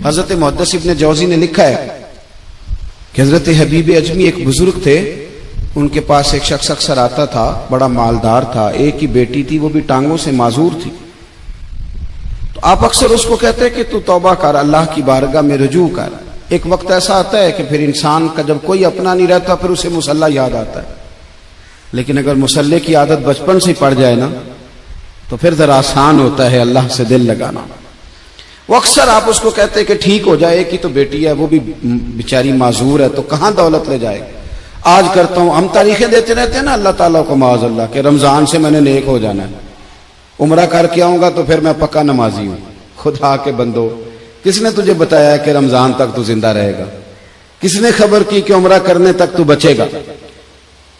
حضرت محدث ابن جوزی نے لکھا ہے کہ حضرت حبیب اجمی ایک بزرگ تھے، ان کے پاس ایک شخص اکثر آتا تھا، بڑا مالدار تھا، ایک ہی بیٹی تھی، وہ بھی ٹانگوں سے معذور تھی. تو آپ اکثر اس کو کہتے کہ تو توبہ کر، اللہ کی بارگاہ میں رجوع کر. ایک وقت ایسا آتا ہے کہ پھر انسان کا جب کوئی اپنا نہیں رہتا پھر اسے مصلی یاد آتا ہے، لیکن اگر مصلی کی عادت بچپن سے پڑ جائے نا تو پھر ذرا آسان ہوتا ہے اللہ سے دل لگانا. وہ اکثر آپ اس کو کہتے کہ ٹھیک ہو جائے، کہ تو بیٹی ہے، وہ بھی بیچاری معذور ہے، تو کہاں دولت لے جائے. آج کرتا ہوں، ہم تاریخیں دیتے رہتے ہیں نا اللہ تعالیٰ کو معاذ اللہ کہ رمضان سے میں نے نیک ہو جانا ہے، عمرہ کر کے آؤں گا تو پھر میں پکا نمازی ہوں. خدا کے بندو، کس نے تجھے بتایا کہ رمضان تک تو زندہ رہے گا؟ کس نے خبر کی کہ عمرہ کرنے تک تو بچے گا؟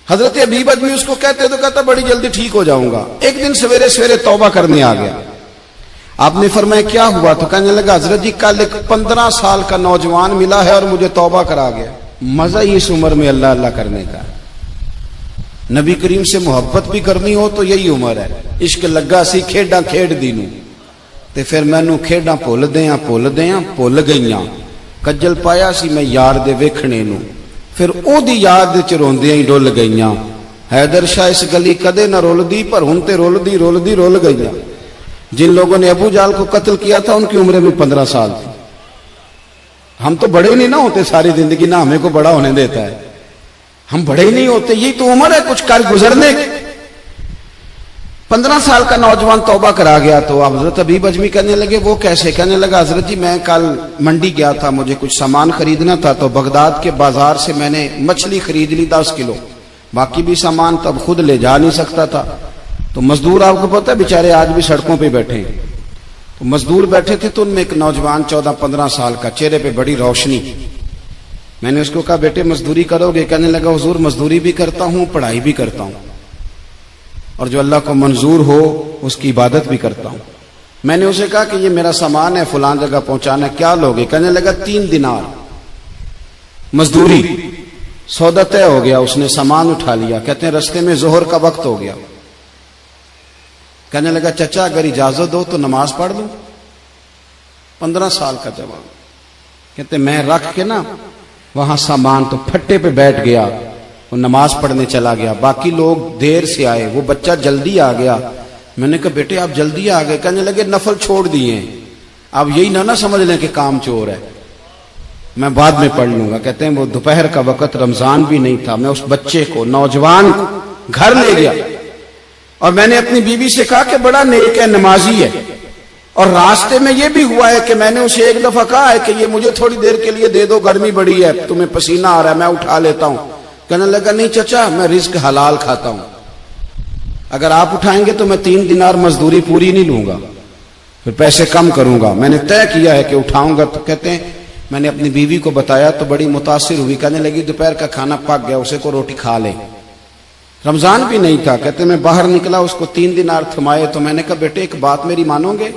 حضرت حبیب اجمی اس کو کہتے تو کہتا بڑی جلدی ٹھیک ہو جاؤں گا. ایک دن سویرے سویرے توبہ کرنے آ گیا. آپ نے فرمایا کیا ہوا؟ تو کہنے لگا حضرت جی کل ایک 15 سال کا نوجوان ملا ہے اور مجھے توبہ کرا گیا. مزہ ہی اس عمر میں اللہ اللہ کرنے کا. نبی کریم سے محبت بھی کرنی ہو تو یہی عمر ہے. عشق لگا سی کھیڈاں کھیڈ دی نوں تے پھر مینوں کھیڈاں بھول گئیاں. کجل پایا سی میں یار دے ویکھنے نوں، پھر او دی یاد وچ روندیاں ہی ڈل گئیاں. حیدر شاہ اس گلی کدے نہ رولدی پر ہن تے رول گئیاں. جن لوگوں نے ابو جال کو قتل کیا تھا ان کی عمریں بھی 15 سال تھی. ہم تو بڑے نہیں نہ ہوتے ساری زندگی، نہ ہمیں کو بڑا ہونے دیتا ہے، ہم بڑے ہی نہیں ہوتے. یہی تو عمر ہے کچھ کر گزرنے کی. 15 سال کا نوجوان توبہ کرا گیا. تو اب حضرت حبیب اجمی کہنے لگے وہ کیسے؟ کہنے لگا حضرت جی میں کل منڈی گیا تھا، مجھے کچھ سامان خریدنا تھا، تو بغداد کے بازار سے میں نے مچھلی خرید لی 10 کلو، باقی بھی سامان تب خود لے جا نہیں سکتا تھا. تو مزدور آپ کو پتہ ہے بیچارے آج بھی سڑکوں پہ بیٹھے ہیں. تو مزدور بیٹھے تھے تو ان میں ایک نوجوان 14-15 سال کا، چہرے پہ بڑی روشنی. میں نے اس کو کہا بیٹے مزدوری کرو گے؟ کہنے لگا حضور مزدوری بھی کرتا ہوں، پڑھائی بھی کرتا ہوں، اور جو اللہ کو منظور ہو اس کی عبادت بھی کرتا ہوں. میں نے اسے کہا کہ یہ میرا سامان ہے فلان جگہ پہنچانا، کیا لوگے؟ کہنے لگا 3 دینار مزدوری. سودا طے ہو گیا، اس نے سامان اٹھا لیا. کہتے ہیں رستے میں ظہر کا وقت ہو گیا. کہنے لگا چچا اگر اجازت ہو تو نماز پڑھ لوں. 15 سال کا جوان. کہتے میں رکھ کے نا وہاں سامان تو پھٹے پہ بیٹھ گیا، وہ نماز پڑھنے چلا گیا. باقی لوگ دیر سے آئے، وہ بچہ جلدی آ گیا. میں نے کہا بیٹے آپ جلدی آ گئے؟ کہنے لگے نفل چھوڑ دیے. آپ یہی نہ سمجھ لیں کہ کام چور ہے، میں بعد میں پڑھ لوں گا. کہتے ہیں وہ دوپہر کا وقت، رمضان بھی نہیں تھا. میں اس بچے کو، نوجوان کو گھر لے گیا اور میں نے اپنی بیوی سے کہا کہ بڑا نیک ہے، نمازی ہے. اور راستے میں یہ بھی ہوا ہے کہ میں نے اسے ایک دفعہ کہا ہے کہ یہ مجھے تھوڑی دیر کے لیے دے دو، گرمی بڑی ہے، تمہیں پسینہ آ رہا ہے، میں اٹھا لیتا ہوں. کہنے لگا نہیں چچا میں رزق حلال کھاتا ہوں، اگر آپ اٹھائیں گے تو میں 3 دینار مزدوری پوری نہیں لوں گا، پھر پیسے کم کروں گا. میں نے طے کیا ہے کہ اٹھاؤں گا. تو کہتے ہیں میں نے اپنی بیوی کو بتایا تو بڑی متاثر ہوئی. کہنے لگی دوپہر کا کھانا پک گیا، اسے کو روٹی کھا لے. رمضان بھی نہیں تھا. کہتے میں باہر نکلا، اس کو 3 دینار تھمائے. تو میں نے کہا بیٹے ایک بات میری مانو گے؟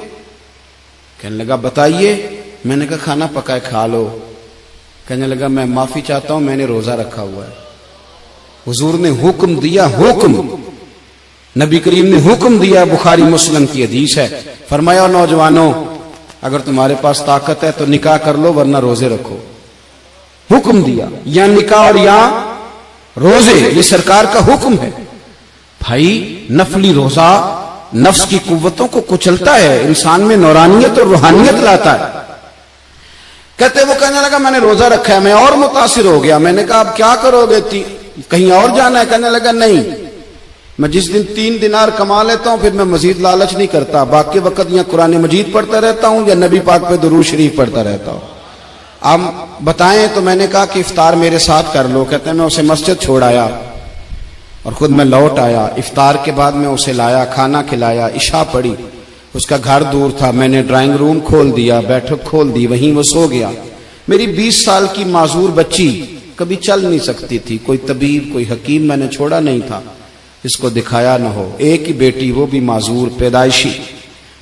کہنے لگا بتائیے. میں نے کہا کھانا پکائے کھا لو. کہنے لگا میں معافی چاہتا ہوں، میں نے روزہ رکھا ہوا ہے. حضور نے حکم دیا، حکم نبی کریم نے حکم دیا، بخاری مسلم کی حدیث ہے. فرمایا نوجوانوں اگر تمہارے پاس طاقت ہے تو نکاح کر لو ورنہ روزے رکھو. حکم دیا، یا نکاح اور یا روزے، یہ سرکار کا حکم ہے. بھائی نفلی روزہ نفس کی قوتوں کو کچلتا ہے، انسان میں نورانیت اور روحانیت لاتا ہے. کہتے وہ کہنے لگا میں نے روزہ رکھا ہے. میں اور متاثر ہو گیا. میں نے کہا اب کیا کرو گے؟ کہیں اور جانا ہے؟ کہنے لگا نہیں، میں جس دن 3 دینار کما لیتا ہوں پھر میں مزید لالچ نہیں کرتا، باقی وقت یا قرآن مجید پڑھتا رہتا ہوں یا نبی پاک پہ درود شریف پڑھتا رہتا ہوں. آپ بتائیں. تو میں نے کہا کہ افطار میرے ساتھ کر لو. کہتے ہیں میں اسے مسجد چھوڑ آیا اور خود میں لوٹ آیا. افطار کے بعد میں اسے لایا، کھانا کھلایا، عشاء پڑھی. اس کا گھر دور تھا، میں نے ڈرائنگ روم کھول دیا، بیٹھک کھول دی، وہیں وہ سو گیا. میری 20 سال کی معذور بچی کبھی چل نہیں سکتی تھی، کوئی طبیب کوئی حکیم میں نے چھوڑا نہیں تھا اس کو دکھایا نہ ہو. ایک ہی بیٹی، وہ بھی معذور پیدائشی.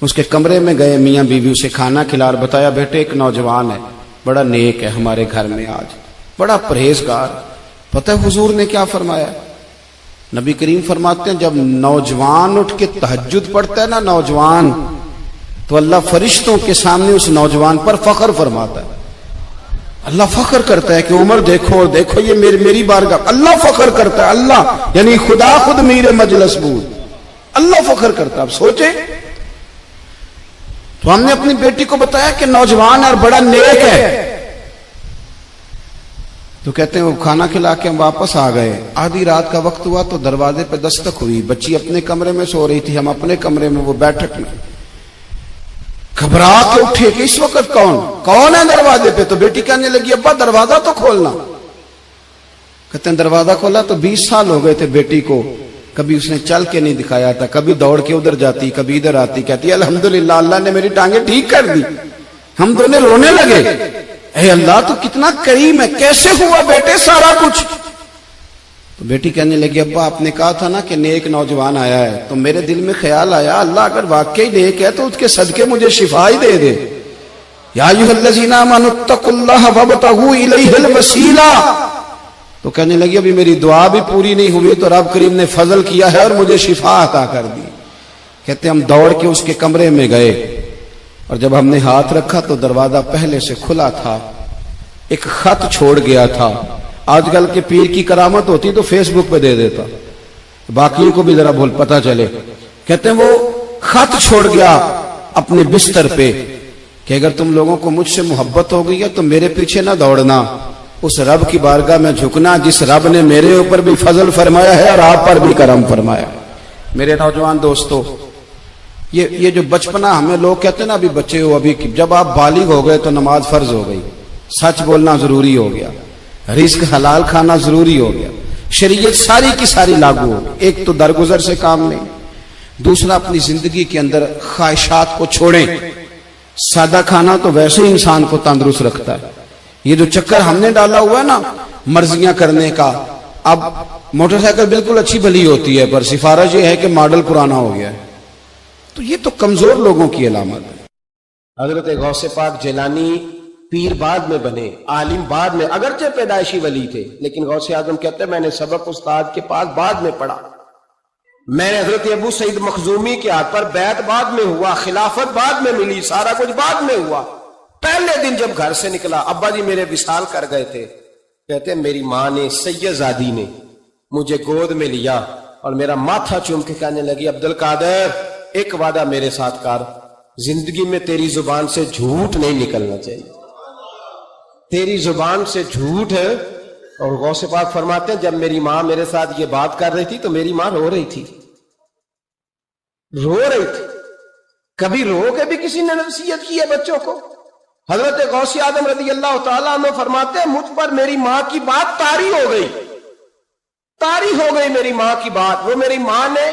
اس کے کمرے میں گئے، میاں بیوی اسے کھانا کھلا اور بتایا بیٹے ایک نوجوان ہے، بڑا نیک ہے، ہمارے گھر میں آج بڑا پرہیزگار. پتہ ہے حضور نے کیا فرمایا؟ نبی کریم فرماتے ہیں جب نوجوان اٹھ کے تہجد پڑھتا ہے نا، نوجوان تو اللہ فرشتوں کے سامنے اس نوجوان پر فخر فرماتا ہے. اللہ فخر کرتا ہے کہ عمر دیکھو دیکھو یہ میری بارگاہ. اللہ فخر کرتا ہے, اللہ یعنی خدا خود میر مجلس بود, اللہ فخر کرتا ہے. اب سوچے, تو ہم نے اپنی بیٹی کو بتایا کہ نوجوان اور بڑا نیک ہے, تو کہتے ہیں وہ کھانا کھلا کے ہم واپس آ گئے. آدھی رات کا وقت ہوا تو دروازے پہ دستک ہوئی. بچی اپنے کمرے میں سو رہی تھی, ہم اپنے کمرے میں, وہ بیٹھک میں. گھبرا کے اٹھے کہ اس وقت کون ہے دروازے پہ؟ تو بیٹی کہنے لگی ابا دروازہ تو کھولنا. کہتے ہیں دروازہ کھولا تو 20 سال ہو گئے تھے بیٹی کو, کبھی اس نے چل کے نہیں دکھایا تھا, کبھی دوڑ کے ادھر جاتی کبھی ادھر آتی. کہتی ہے الحمدللہ اللہ نے میری ٹانگیں ٹھیک کر دی. ہم دونوں رونے لگے, اے اللہ تو کتنا کریم ہے, کیسے ہوا بیٹے سارا کچھ؟ تو بیٹی کہنے لگی ابا آپ نے کہا تھا نا کہ نیک نوجوان آیا ہے, تو میرے دل میں خیال آیا اللہ اگر واقعی نیک ہے تو اس کے صدقے مجھے شفا ہی دے دے. یا ایھا الذین آمنوا اتقوا اللہ وابتغوا الیہ الوسیلہ. تو کہنے لگی ابھی میری دعا بھی پوری نہیں ہوئی تو رب کریم نے فضل کیا ہے اور مجھے شفا عطا کر دی. کہتے ہم دوڑ کے اس کے کمرے میں گئے, اور جب ہم نے ہاتھ رکھا تو دروازہ پہلے سے کھلا تھا, ایک خط چھوڑ گیا تھا. آج کل کے پیر کی کرامت ہوتی تو فیس بک پہ دے دیتا, باقیوں کو بھی ذرا بھول پتا چلے. کہتے ہیں وہ خط چھوڑ گیا اپنے بستر پہ کہ اگر تم لوگوں کو مجھ سے محبت ہو گئی ہے تو میرے پیچھے نہ دوڑنا, اس رب کی بارگاہ میں جھکنا جس رب نے میرے اوپر بھی فضل فرمایا ہے اور آپ پر بھی کرم فرمایا. میرے نوجوان دوستو, یہ جو بچپنا ہمیں لوگ کہتے ہیں نا ابھی بچے ہو, ابھی جب آپ بالغ ہو گئے تو نماز فرض ہو گئی, سچ بولنا ضروری ہو گیا, رزق حلال کھانا ضروری ہو گیا, شریعت ساری کی ساری لاگو ہو. ایک تو درگزر سے کام نہیں, دوسرا اپنی زندگی کے اندر خواہشات کو چھوڑیں. سادہ کھانا تو ویسے ہی انسان کو تندرست رکھتا ہے. یہ جو چکر ہم نے ڈالا ہوا ہے نا مرضیاں کرنے کا, اب موٹر سائیکل بالکل اچھی بھلی ہوتی ہے پر سفارش یہ ہے کہ ماڈل پرانا ہو گیا ہے, تو یہ تو کمزور لوگوں کی علامت ہے. حضرت غوث پاک جیلانی پیر بعد میں بنے, عالم بعد میں, اگرچہ پیدائشی ولی تھے لیکن غوث اعظم کہتے ہیں میں نے سبق استاد کے پاس بعد میں پڑھا. میں نے حضرت ابو سعید مخزومی کے ہاتھ پر بیعت بعد میں ہوا, خلافت بعد میں ملی, سارا کچھ بعد میں ہوا. پہلے دن جب گھر سے نکلا, ابا جی میرے وصال کر گئے تھے, کہتے ہیں میری ماں نے سید زادی نے مجھے گود میں لیا اور میرا ماتھا چوم کے کہنے لگی عبد القادر ایک وعدہ میرے ساتھ کر, زندگی میں تیری زبان سے جھوٹ نہیں نکلنا چاہیے, تیری زبان سے جھوٹ ہے. اور غوث پاک فرماتے ہیں جب میری ماں میرے ساتھ یہ بات کر رہی تھی تو میری ماں رو رہی تھی, رو رہی تھی. کبھی رو کے بھی کسی نے نصیحت کی ہے بچوں کو؟ حضرت غوث اعظم رضی اللہ تعالیٰ عنہ فرماتے ہیں مجھ پر میری ماں کی بات طاری ہو گئی, طاری ہو گئی میری ماں کی بات. وہ میری ماں نے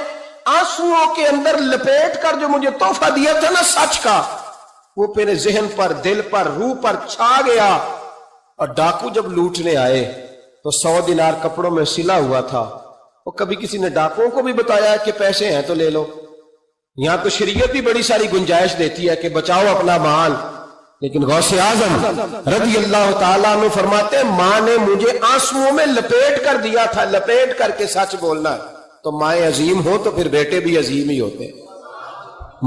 آنسوؤں کے اندر لپیٹ کر جو مجھے تحفہ دیا تھا نا سچ کا, وہ میرے ذہن پر, دل پر, روح پر چھا گیا. اور ڈاکو جب لوٹنے آئے تو 100 دینار کپڑوں میں سلا ہوا تھا. وہ کبھی کسی نے ڈاکوؤں کو بھی بتایا کہ پیسے ہیں تو لے لو؟ یہاں تو شریعت بھی بڑی ساری گنجائش دیتی ہے کہ بچاؤ اپنا مال, لیکن غوث اعظم رضی اللہ تعالیٰ عنہ فرماتے ہیں ماں نے مجھے آنسوؤں میں لپیٹ کر دیا تھا, لپیٹ کر کے سچ بولنا. تو مائیں عظیم ہو تو پھر بیٹے بھی عظیم ہی ہوتے,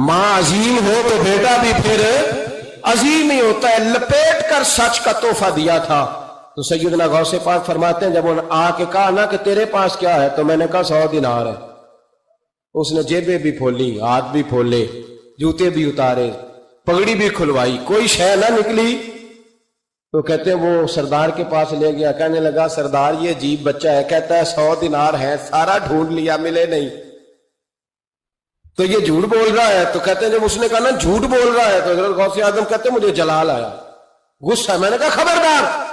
ماں عظیم ہو تو بیٹا بھی پھر عظیم ہی ہوتا ہے. لپیٹ کر سچ کا تحفہ دیا تھا. تو سیدنا غوث پاک فرماتے ہیں جب انہوں نے آ کے کہا نا کہ تیرے پاس کیا ہے, تو میں نے کہا 100 دینار ہے. اس نے جیبیں بھی کھولی, ہاتھ بھی کھولے, جوتے بھی اتارے, پگڑی بھی کھلوائی, کوئی شے نہ نکلی. تو کہتے ہیں وہ سردار کے پاس لے گیا, کہنے لگا سردار یہ عجیب بچہ ہے, کہتا ہے 100 دینار ہے, سارا ڈھونڈ لیا ملے نہیں, تو یہ جھوٹ بول رہا ہے. تو کہتے ہیں جب اس نے کہا نا جھوٹ بول رہا ہے, تو حضرت غوث اعظم کہتے ہیں مجھے جلال آیا, غصہ. میں نے کہا خبردار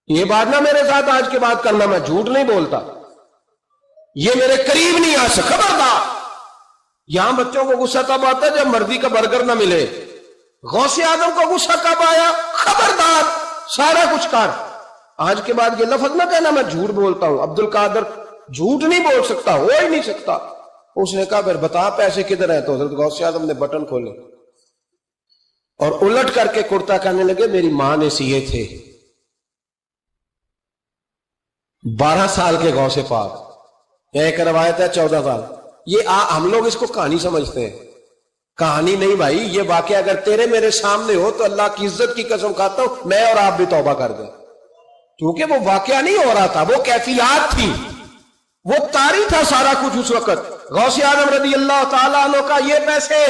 یہ بات نہ میرے ساتھ آج کے بعد کرنا, میں جھوٹ نہیں بولتا, یہ میرے قریب نہیں آ سکتا, خبردار. یہاں بچوں کو غصہ تب آتا ہے جب مرضی کا برگر نہ ملے. غوث اعظم کو غصہ کب آیا؟ خبردار سارا کچھ کر, آج کے بعد یہ لفظ نہ کہنا میں جھوٹ بولتا ہوں. عبد القادر جھوٹ نہیں بول سکتا, ہو ہی نہیں سکتا. اس نے کہا پھر بتا پیسے کدھر ہیں؟ تو حضرت غوث اعظم نے بٹن کھولے اور الٹ کر کے کرتا کہنے لگے میری ماں نے سیے تھے. 12 سال کے غوث پاک, ایک روایت ہے 14 سال. یہ ہم لوگ اس کو کہانی سمجھتے ہیں, کہانی نہیں بھائی، یہ واقعہ اگر تیرے میرے سامنے ہو تو اللہ کی عزت کی قسم کھاتا ہوں میں اور آپ بھی توبہ کر دیں، کیونکہ وہ واقعہ نہیں ہو رہا تھا، وہ کیفیات تھی، وہ طاری تھا سارا کچھ اس وقت۔ غوث اعظم رضی اللہ تعالیٰ عنہ کا یہ پیسے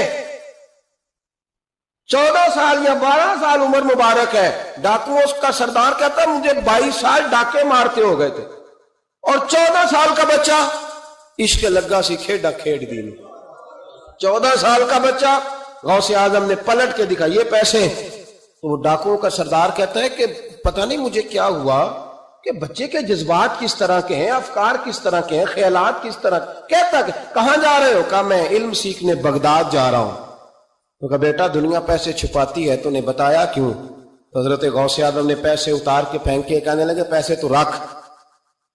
14 سال یا 12 سال عمر مبارک ہے، ڈاکو اس کا سردار کہتا ہے مجھے 22 سال ڈاکے مارتے ہو گئے تھے، اور 14 سال کا بچہ عشق لگا سی کھیڈا کھیڑ دی، 14 سال کا بچہ غوث اعظم نے پلٹ کے دکھا یہ پیسے۔ تو وہ ڈاکوؤں کا سردار کہتا ہے کہ پتہ نہیں مجھے کیا ہوا کہ بچے کے جذبات کس طرح کے ہیں، افکار کس طرح کے ہیں، خیالات کس طرح۔ کہتا کہ کہاں جا رہے ہو؟ کہا میں علم سیکھنے بغداد جا رہا ہوں۔ تو کہا بیٹا دنیا پیسے چھپاتی ہے، تو نے بتایا کیوں؟ تو حضرت غوث اعظم نے پیسے اتار کے پھینک کے کہنے لگے پیسے تو رکھ،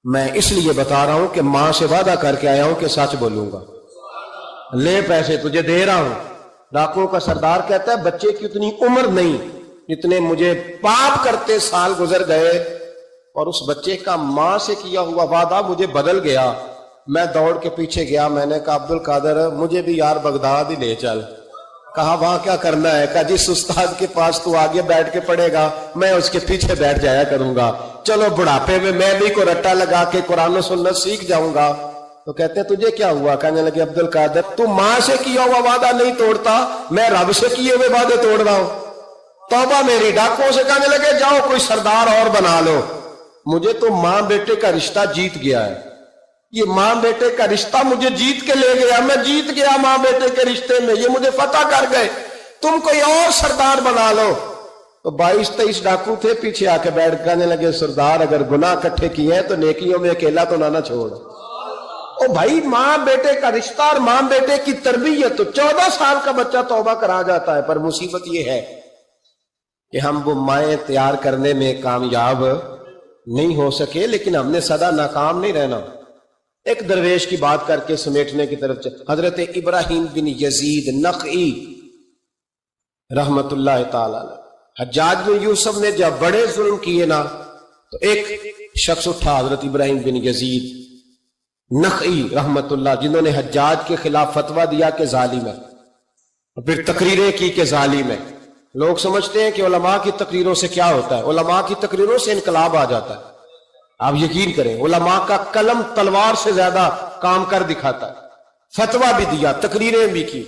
میں اس لیے بتا رہا ہوں کہ ماں سے وعدہ کر کے آیا ہوں کہ سچ بولوں گا، لے پیسے تجھے دے رہا ہوں۔ ڈاکوؤں کا سردار کہتا ہے بچے کی اتنی عمر نہیں جتنے مجھے پاپ کرتے سال گزر گئے، اور اس بچے کا ماں سے کیا ہوا وعدہ مجھے بدل گیا۔ میں دوڑ کے پیچھے گیا، میں نے کہا عبد القادر مجھے بھی یار بغداد ہی لے چل۔ کہا وہاں کیا کرنا ہے؟ کہا جس استاد کے پاس تو آگے بیٹھ کے پڑھے گا میں اس کے پیچھے بیٹھ جایا کروں گا، چلو بڑھاپے میں بھی کو رٹا لگا کے قرآن و سنت سیکھ جاؤں گا۔ تو کہتے ہیں تجھے کیا ہوا؟ کہنے لگے عبد القادر تو ماں سے کیا ہوا وعدہ نہیں توڑتا، میں رب سے کیے ہوئے وعدے توڑ رہا ہوں، توبہ میری۔ ڈاکوؤں سے کہنے لگے جاؤ کوئی سردار اور بنا لو، مجھے تو ماں بیٹے کا رشتہ جیت گیا ہے، یہ ماں بیٹے کا رشتہ مجھے جیت کے لے گیا، میں جیت گیا ماں بیٹے کے رشتے میں، یہ مجھے فتح کر گئے، تم کوئی اور سردار بنا لو۔ تو 22-23 ڈاکو تھے، پیچھے آ کے بیٹھ کہنے لگے سردار اگر گناہ اکٹھے کیے ہیں تو نیکیوں میں اکیلا تو نہ چھوڑ۔ او بھائی ماں بیٹے کا رشتہ اور ماں بیٹے کی تربیت، تو 14 سال کا بچہ توبہ کرا جاتا ہے، پر مصیبت یہ ہے کہ ہم وہ مائیں تیار کرنے میں کامیاب نہیں ہو سکے، لیکن ہم نے سدا ناکام نہیں رہنا۔ ایک درویش کی بات کر کے سمیٹنے کی طرف حضرت ابراہیم بن یزید نخعی رحمت اللہ تعالی علیہ، حجاج بن یوسف نے جب بڑے ظلم کیے نا تو ایک شخص اٹھا حضرت ابراہیم بن یزید نخعی رحمت اللہ، جنہوں نے حجاج کے خلاف فتویٰ دیا کہ ظالم ہے، اور پھر تقریریں کی کہ ظالم ہے۔ لوگ سمجھتے ہیں کہ علماء کی تقریروں سے کیا ہوتا ہے، علماء کی تقریروں سے انقلاب آ جاتا ہے۔ آپ یقین کریں علماء کا قلم تلوار سے زیادہ کام کر دکھاتا ہے، فتویٰ بھی دیا، تقریریں بھی کی،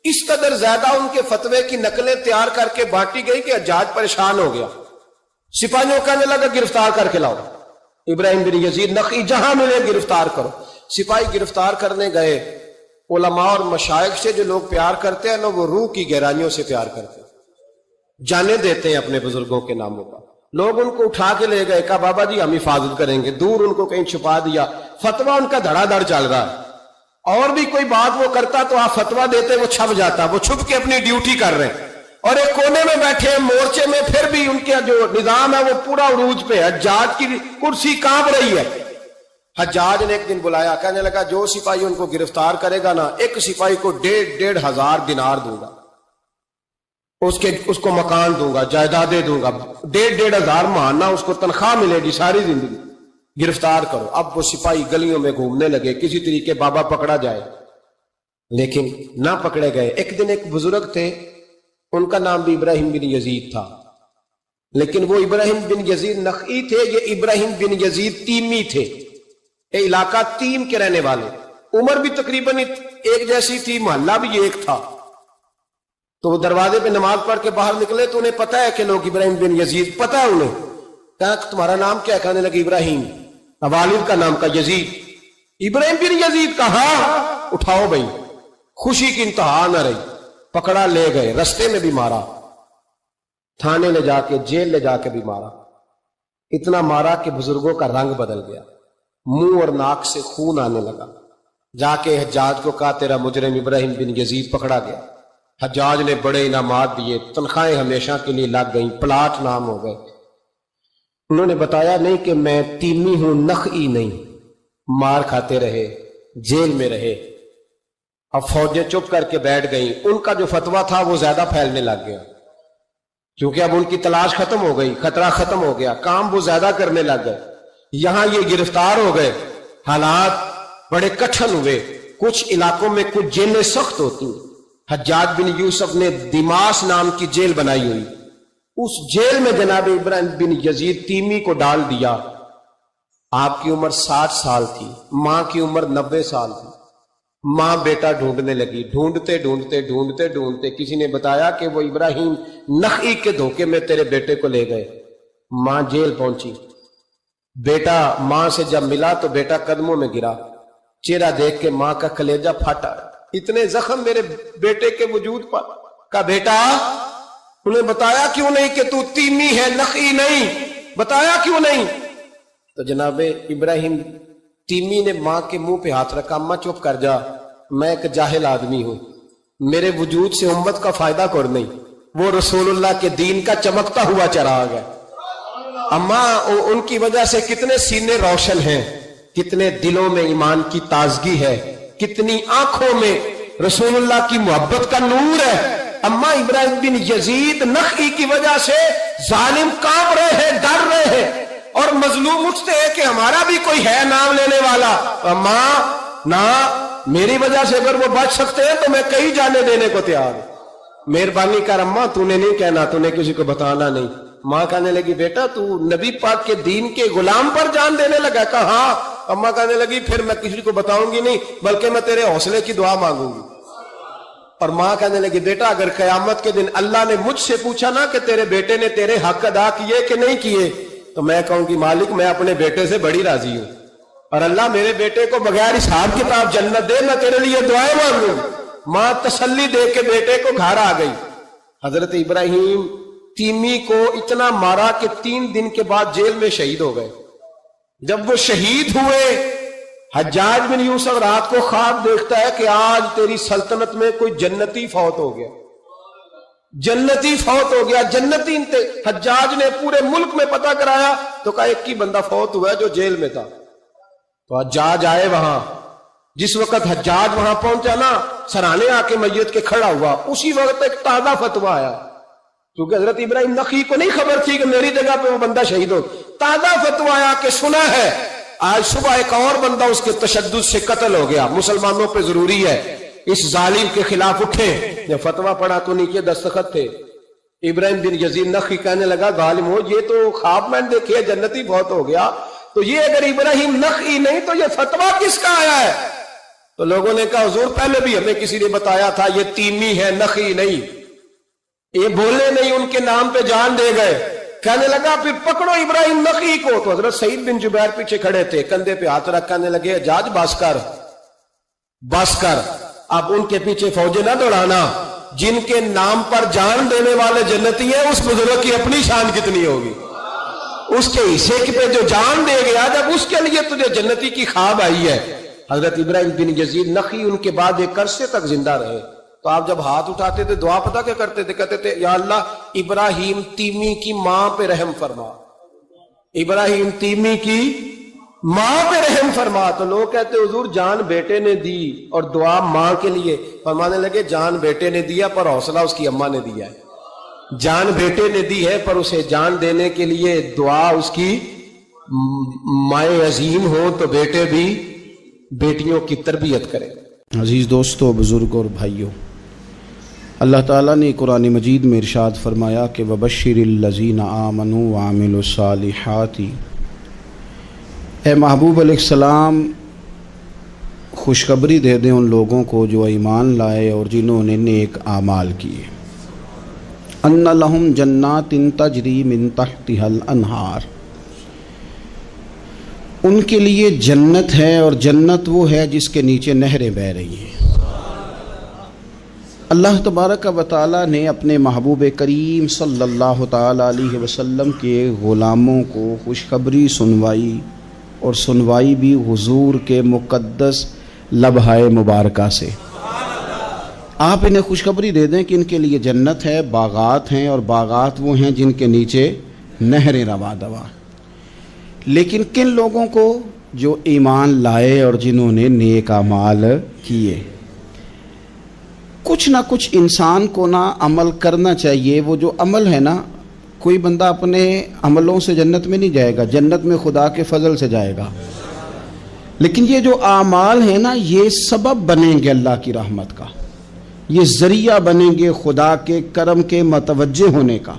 اس قدر زیادہ ان کے فتوے کی نقلیں تیار کر کے بانٹی گئی کہ حجاج پریشان ہو گیا، سپاہیوں کہنے لگا گرفتار کر کے لاؤ ابراہیم بن یزید نخعی، جہاں ملے گرفتار کرو۔ سپاہی گرفتار کرنے گئے، علماء اور مشائخ سے جو لوگ پیار کرتے ہیں نا وہ روح کی گہرائیوں سے پیار کرتے ہیں، جانے دیتے ہیں اپنے بزرگوں کے ناموں پر۔ لوگ ان کو اٹھا کے لے گئے، کہا بابا جی ہم حفاظت کریں گے، دور ان کو کہیں چھپا دیا، فتویٰ ان کا دھڑا دھڑ چل رہا ہے، اور بھی کوئی بات وہ کرتا تو آپ فتویٰ دیتے وہ چھپ جاتا، وہ چھپ کے اپنی ڈیوٹی کر رہے ہیں، اور ایک کونے میں بیٹھے ہیں مورچے میں، پھر بھی ان کا جو نظام ہے وہ پورا عروج پہ ہے، حجاج کی کرسی کانپ رہی ہے۔ حجاج نے ایک دن بلایا، کہنے لگا جو سپاہی ان کو گرفتار کرے گا نا ایک سپاہی کو 1,500 دینار دوں گا، اس کو مکان دوں گا، جائیدادیں دوں گا، 1,500 ماہانہ اس کو تنخواہ ملے گی ساری زندگی، گرفتار کرو۔ اب وہ سپاہی گلیوں میں گھومنے لگے، کسی طریقے بابا پکڑا جائے، لیکن نہ پکڑے گئے۔ ایک دن ایک بزرگ تھے، ان کا نام بھی ابراہیم بن یزید تھا، لیکن وہ ابراہیم بن یزید نخعی تھے، یہ ابراہیم بن یزید تیمی تھے، یہ علاقہ تیم کے رہنے والے، عمر بھی تقریباً ایک جیسی تھی، محلہ بھی ایک تھا۔ تو وہ دروازے پہ نماز پڑھ کے باہر نکلے تو انہیں پتا ہے کہ لوگ ابراہیم بن یزید، پتا ہے انہیں، کہا تمہارا نام کیا؟ کہنے لگے ابراہیم، والد کا نام کا یزید۔ ابراہیم بن یزید کہا اٹھاؤ بھائی، خوشی کی انتہا نہ رہی، پکڑا لے گئے، رستے میں بھی مارا، تھانے لے جا کے جیل لے جا کے بھی مارا، اتنا مارا کہ بزرگوں کا رنگ بدل گیا، منہ اور ناک سے خون آنے لگا۔ جا کے حجاج کو کہا تیرا مجرم ابراہیم بن یزید پکڑا گیا۔ حجاج نے بڑے انعامات دیے، تنخواہیں ہمیشہ کے لیے لگ گئیں، پلاٹ نام ہو گئے۔ انہوں نے بتایا نہیں کہ میں تیمی ہوں، نخعی نہیں، مار کھاتے رہے، جیل میں رہے۔ اب فوجیں چپ کر کے بیٹھ گئیں، ان کا جو فتویٰ تھا وہ زیادہ پھیلنے لگ گیا، کیونکہ اب ان کی تلاش ختم ہو گئی، خطرہ ختم ہو گیا، کام وہ زیادہ کرنے لگ گئے۔ یہاں یہ گرفتار ہو گئے، حالات بڑے کٹھن ہوئے، کچھ علاقوں میں کچھ جیلیں سخت ہوتی ہیں، حجاج بن یوسف نے دماس نام کی جیل بنائی ہوئی، اس جیل میں جناب ابراہیم بن یزید تیمی کو ڈال دیا۔ آپ کی عمر 60 سال تھی، ماں کی عمر 90 سال تھی۔ ماں بیٹا ڈھونڈنے لگی، ڈھونڈتے ڈھونڈتے ڈھونڈتے ڈھونڈتے کسی نے بتایا کہ وہ ابراہیم نخعی کے دھوکے میں تیرے بیٹے کو لے گئے۔ ماں جیل پہنچی، بیٹا ماں سے جب ملا تو بیٹا قدموں میں گرا، چہرہ دیکھ کے ماں کا کلیجہ پھٹا، اتنے زخم میرے بیٹے کے وجود پر۔ کہا بیٹا انہیں بتایا کیوں نہیں کہ تو تیمی ہے نخعی نہیں، بتایا کیوں نہیں؟ تو جناب ابراہیم تیمی نے ماں کے منہ پہ ہاتھ رکھا، اماں چپ کر جا، میں ایک جاہل آدمی ہوں، میرے وجود سے امت کا فائدہ کوئی نہیں، وہ رسول اللہ کے دین کا چمکتا ہوا چراغ ہے۔ اماں ان کی وجہ سے کتنے سینے روشن ہیں، کتنے دلوں میں ایمان کی تازگی ہے، کتنی آنکھوں میں رسول اللہ کی محبت کا نور ہے۔ اماں ابراہیم بن یزید نخعی کی وجہ سے ظالم کانپ رہے ہیں، ڈر رہے ہیں، اور مظلوم اٹھتے ہیں کہ ہمارا بھی کوئی ہے نام لینے والا۔ اماں نہ، میری وجہ سے اگر وہ بچ سکتے ہیں تو میں کئی جانے دینے کو تیار ہوں، مہربانی کر اماں، تو نے نہیں کہنا، تو نے کسی کو بتانا نہیں۔ ماں کہنے لگی بیٹا تو نبی پاک کے دین کے غلام پر جان دینے لگا؟ کہا ہاں۔ اماں کہنے لگی پھر میں کسی کو بتاؤں گی نہیں، بلکہ میں تیرے حوصلے کی دعا مانگوں گی۔ اور ماں کہنے لگی بیٹا اگر قیامت کے دن اللہ نے مجھ سے پوچھا نا کہ تیرے بیٹے نے تیرے حق ادا کیے کہ نہیں کیے، تو میں کہوں گی مالک میں اپنے بیٹے سے بڑی راضی ہوں، اور اللہ میرے بیٹے کو بغیر حساب کتاب جنت دے، میں تیرے لیے دعائیں مانگوں۔ ماں تسلی دے کے بیٹے کو گھر آ گئی۔ حضرت ابراہیم تیمی کو اتنا مارا کہ 3 دن کے بعد جیل میں شہید ہو گئے۔ جب وہ شہید ہوئے، حجاج بن یوسف رات کو خواب دیکھتا ہے کہ آج تیری سلطنت میں کوئی جنتی فوت ہو گیا، جنتی فوت ہو گیا، جنتی۔ حجاج نے پورے ملک میں پتہ کرایا تو کہا ایک ہی بندہ فوت ہوا ہے جو جیل میں تھا۔ تو حجاج آئے وہاں، جس وقت حجاج وہاں پہنچا نا، سرانے آ کے میت کے کھڑا ہوا، اسی وقت ایک تازہ فتویٰ آیا، کیونکہ حضرت ابراہیم نخعی کو نہیں خبر تھی کہ میری جگہ پہ وہ بندہ شہید ہو۔ تازہ فتویٰ آیا کہ سنا ہے آج صبح ایک اور بندہ اس کے تشدد سے قتل ہو گیا، مسلمانوں پہ ضروری ہے اس ظالم کے خلاف اٹھیں۔ جب فتویٰ پڑھا تو نیچے دستخط تھے۔ ابراہیم بن یزید نخعی کہنے لگا ظالم ہو، یہ تو خواب میں دیکھے جنتی بہت ہو گیا، تو یہ اگر ابراہیم نخعی نہیں تو یہ فتویٰ کس کا آیا ہے؟ تو لوگوں نے کہا حضور پہلے بھی ہمیں کسی نے بتایا تھا یہ تیمی ہے نخعی نہیں، یہ بولے نہیں، ان کے نام پہ جان دے گئے۔ کہنے لگا پھر پکڑو ابراہیم نخعی کو۔ تو حضرت سعید بن جبیر پیچھے کھڑے تھے، کندھے پہ ہاتھ رکھ کہنے لگے حجاج بس کر، بس کر، اب ان کے پیچھے فوجیں نہ دوڑانا، جن کے نام پر جان دینے والے جنتی ہیں اس بزرگ کی اپنی شان کتنی ہوگی، اس کے حصے پہ جو جان دے گیا جب اس کے لیے تجھے جنتی کی خواب آئی ہے۔ حضرت ابراہیم بن یزید نخعی ان کے بعد ایک عرصے تک زندہ رہے۔ تو آپ جب ہاتھ اٹھاتے تھے دعا پتہ کیا کرتے تھے؟ کہتے تھے یا اللہ ابراہیم تیمی کی ماں پہ رحم فرما، ابراہیم تیمی کی ماں پہ رحم فرما۔ تو لوگ کہتے حضور جان بیٹے نے دی اور دعا ماں کے لیے، فرمانے لگے جان بیٹے نے دیا پر حوصلہ اس کی اماں نے دیا ہے، جان بیٹے نے دی ہے پر اسے جان دینے کے لیے دعا اس کی مائیں عظیم ہو تو بیٹے بھی بیٹیوں کی تربیت کریں۔ عزیز دوستو، بزرگوں اور بھائیوں، اللہ تعالیٰ نے قرآن مجید میں ارشاد فرمایا کہ وَبَشِّرِ الَّذِينَ آمَنُوا وَعَمِلُوا الصَّالِحَاتِ، اے محبوب علیہ السلام خوشخبری دے دیں ان لوگوں کو جو ایمان لائے اور جنہوں نے نیک اعمال کیے، ان لہم جنات تجری من تحتها الانہار، ان کے لیے جنت ہے اور جنت وہ ہے جس کے نیچے نہریں بہہ رہی ہیں۔ اللہ تبارک و تعالیٰ نے اپنے محبوب کریم صلی اللہ تعالیٰ علیہ وسلم کے غلاموں کو خوشخبری سنوائی، اور سنوائی بھی حضور کے مقدس لبہائے مبارکہ سے۔ آپ انہیں خوشخبری دے دیں کہ ان کے لیے جنت ہے، باغات ہیں، اور باغات وہ ہیں جن کے نیچے نہریں رواں دواں۔ لیکن کن لوگوں کو؟ جو ایمان لائے اور جنہوں نے نیک اعمال کیے۔ کچھ نہ کچھ انسان کو نہ عمل کرنا چاہیے، وہ جو عمل ہے نا، کوئی بندہ اپنے عملوں سے جنت میں نہیں جائے گا، جنت میں خدا کے فضل سے جائے گا، لیکن یہ جو اعمال ہیں نا یہ سبب بنیں گے اللہ کی رحمت کا۔ یہ ذریعہ بنیں گے خدا کے کرم کے متوجہ ہونے کا۔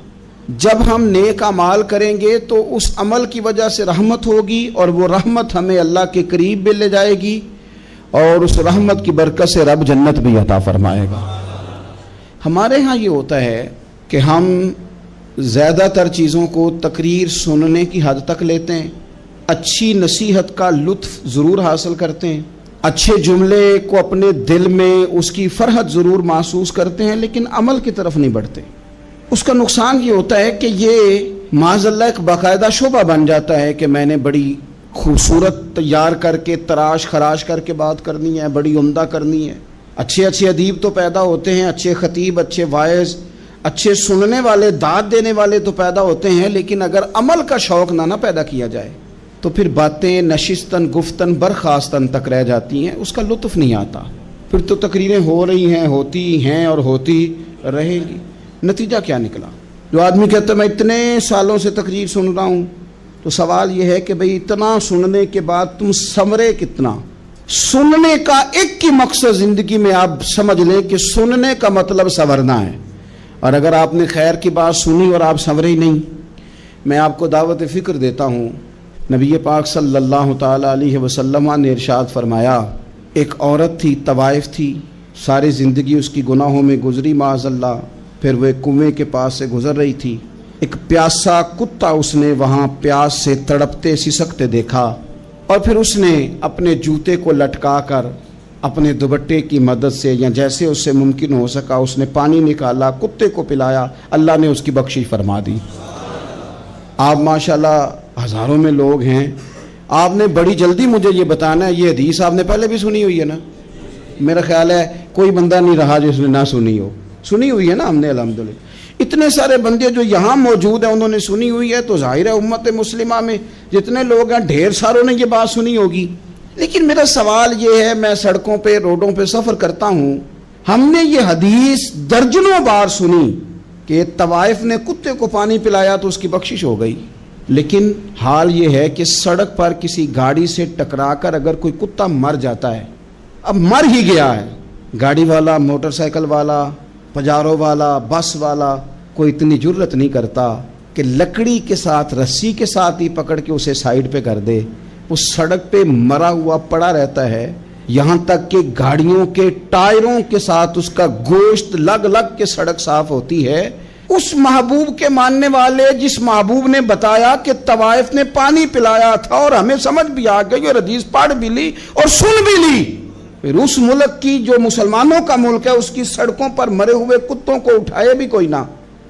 جب ہم نیک اعمال کریں گے تو اس عمل کی وجہ سے رحمت ہوگی، اور وہ رحمت ہمیں اللہ کے قریب بھی لے جائے گی، اور اس رحمت کی برکت سے رب جنت بھی عطا فرمائے گا۔ ہمارے ہاں یہ ہوتا ہے کہ ہم زیادہ تر چیزوں کو تقریر سننے کی حد تک لیتے ہیں، اچھی نصیحت کا لطف ضرور حاصل کرتے ہیں، اچھے جملے کو اپنے دل میں اس کی فرحت ضرور محسوس کرتے ہیں، لیکن عمل کی طرف نہیں بڑھتے۔ اس کا نقصان یہ ہوتا ہے کہ یہ معاذ اللہ ایک باقاعدہ شعبہ بن جاتا ہے کہ میں نے بڑی خوبصورت تیار کر کے تراش خراش کر کے بات کرنی ہے، بڑی عمدہ کرنی ہے۔ اچھے اچھے ادیب تو پیدا ہوتے ہیں، اچھے خطیب، اچھے واعظ، اچھے سننے والے، داد دینے والے تو پیدا ہوتے ہیں، لیکن اگر عمل کا شوق نہ پیدا کیا جائے تو پھر باتیں نشستن گفتن برخاستن تک رہ جاتی ہیں، اس کا لطف نہیں آتا۔ پھر تو تقریریں ہو رہی ہیں، ہوتی ہیں اور ہوتی رہے گی، نتیجہ کیا نکلا؟ جو آدمی کہتا ہے میں اتنے سالوں سے تقریر سن رہا ہوں، تو سوال یہ ہے کہ بھئی اتنا سننے کے بعد تم سنورے کتنا؟ سننے کا ایک ہی مقصد زندگی میں آپ سمجھ لیں کہ سننے کا مطلب سنورنا ہے، اور اگر آپ نے خیر کی بات سنی اور آپ سنورے ہی نہیں، میں آپ کو دعوت فکر دیتا ہوں۔ نبی پاک صلی اللہ تعالی علیہ وسلم نے ارشاد فرمایا، ایک عورت تھی، طوائف تھی، ساری زندگی اس کی گناہوں میں گزری معاذ اللہ، پھر وہ ایک کنویں کے پاس سے گزر رہی تھی، ایک پیاسا کتا اس نے وہاں پیاس سے تڑپتے سسکتے دیکھا، اور پھر اس نے اپنے جوتے کو لٹکا کر اپنے دوپٹے کی مدد سے یا جیسے اس سے ممکن ہو سکا اس نے پانی نکالا، کتے کو پلایا، اللہ نے اس کی بخشش فرما دی۔ آپ ماشاءاللہ ہزاروں میں لوگ ہیں، آپ نے بڑی جلدی مجھے یہ بتانا ہے، یہ حدیث آپ نے پہلے بھی سنی ہوئی ہے نا؟ میرا خیال ہے کوئی بندہ نہیں رہا جس نے نہ سنی ہو، سنی ہوئی ہے نا ہم نے الحمدللہ۔ اتنے سارے بندے جو یہاں موجود ہیں انہوں نے سنی ہوئی ہے، تو ظاہر ہے امت مسلمہ میں جتنے لوگ ہیں ڈھیر ساروں نے یہ بات سنی ہوگی۔ لیکن میرا سوال یہ ہے، میں سڑکوں پہ روڈوں پہ سفر کرتا ہوں، ہم نے یہ حدیث درجنوں بار سنی کہ طوائف نے کتے کو پانی پلایا تو اس کی بخشش ہو گئی، لیکن حال یہ ہے کہ سڑک پر کسی گاڑی سے ٹکرا کر اگر کوئی کتا مر جاتا ہے، اب مر ہی گیا ہے، گاڑی والا، موٹر سائیکل والا، پجارو والا، بس والا کوئی اتنی جرت نہیں کرتا کہ لکڑی کے ساتھ رسی کے ساتھ ہی پکڑ کے اسے سائیڈ پہ کر دے۔ اس سڑک پہ مرا ہوا پڑا رہتا ہے، یہاں تک کہ گاڑیوں کے ٹائروں کے ساتھ اس کا گوشت لگ لگ کے سڑک صاف ہوتی ہے۔ اس محبوب کے ماننے والے جس محبوب نے بتایا کہ طوائف نے پانی پلایا تھا، اور ہمیں سمجھ بھی آ گئی اور حدیث پڑھ بھی لی اور سن بھی لی، پھر اس ملک کی جو مسلمانوں کا ملک ہے اس کی سڑکوں پر مرے ہوئے کتوں کو اٹھائے بھی کوئی نہ،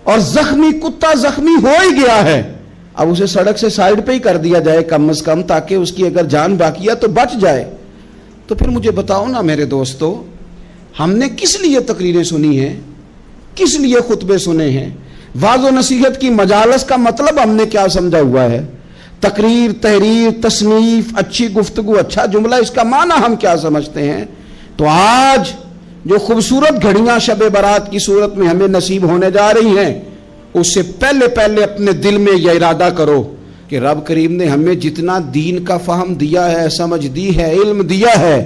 اور زخمی کتا زخمی ہو ہی گیا ہے، اب اسے سڑک سے سائیڈ پہ ہی کر دیا جائے کم از کم، تاکہ اس کی اگر جان باقی ہے تو بچ جائے۔ تو پھر مجھے بتاؤ نا میرے دوستو، ہم نے کس لیے تقریریں سنی ہیں، کس لیے خطبے سنے ہیں؟ واعظ و نصیحت کی مجالس کا مطلب ہم نے کیا سمجھا ہوا ہے؟ تقریر، تحریر، تصنیف، اچھی گفتگو، اچھا جملہ، اس کا معنی ہم کیا سمجھتے ہیں؟ تو آج جو خوبصورت گھڑیاں شب برات کی صورت میں ہمیں نصیب ہونے جا رہی ہیں، اس سے پہلے اپنے دل میں یہ ارادہ کرو کہ رب کریم نے ہمیں جتنا دین کا فہم دیا ہے، سمجھ دی ہے، علم دیا ہے،